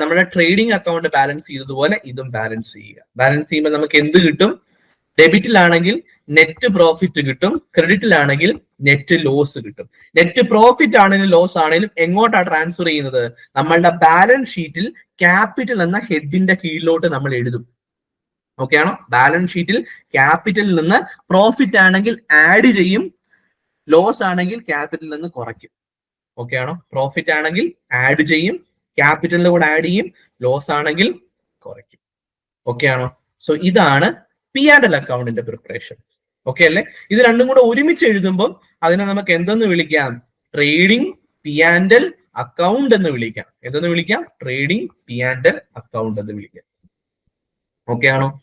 നമ്മുടെ ട്രേഡിംഗ് അക്കൗണ്ട് ബാലൻസ് ചെയ്തതുപോലെ ഇതും ബാലൻസ് ചെയ്യുക. ബാലൻസ് ചെയ്യുമ്പോൾ നമുക്ക് എന്ത് കിട്ടും? ഡെബിറ്റിലാണെങ്കിൽ നെറ്റ് പ്രോഫിറ്റ് കിട്ടും, ക്രെഡിറ്റിലാണെങ്കിൽ നെറ്റ് ലോസ് കിട്ടും. നെറ്റ് പ്രോഫിറ്റ് ആണെങ്കിലും ലോസ് ആണെങ്കിലും എങ്ങോട്ടാണ് ട്രാൻസ്ഫർ ചെയ്യുന്നത്? നമ്മളുടെ ബാലൻസ് ഷീറ്റിൽ ക്യാപിറ്റൽ എന്ന ഹെഡിന്റെ കീഴിലോട്ട് നമ്മൾ എഴുതും. ഓക്കെ ആണോ? ബാലൻസ് ഷീറ്റിൽ ക്യാപിറ്റലിൽ നിന്ന് പ്രോഫിറ്റ് ആണെങ്കിൽ ആഡ് ചെയ്യും, ലോസ് ആണെങ്കിൽ ക്യാപിറ്റലിൽ നിന്ന് കുറയ്ക്കും. ഓക്കെ ആണോ? പ്രോഫിറ്റ് ആണെങ്കിൽ ആഡ് ചെയ്യും, ക്യാപിറ്റലിന്റെ കൂടെ ആഡ് ചെയ്യും, ലോസ് ആണെങ്കിൽ കുറയ്ക്കും. ഓക്കെ ആണോ? സോ ഇതാണ് P&L അക്കൗണ്ടിന്റെ പ്രിപ്പറേഷൻ. ഓക്കെ അല്ലേ? ഇത് രണ്ടും കൂടെ ഒരുമിച്ച് എഴുതുമ്പോൾ അതിനെ നമുക്ക് എന്തെന്ന് വിളിക്കാം? ട്രേഡിംഗ് P&L അക്കൗണ്ട് എന്ന് വിളിക്കാം. എന്തെന്ന് വിളിക്കാം? ട്രേഡിംഗ് P&L അക്കൗണ്ട് എന്ന് വിളിക്കാം. ഓക്കെ ആണോ?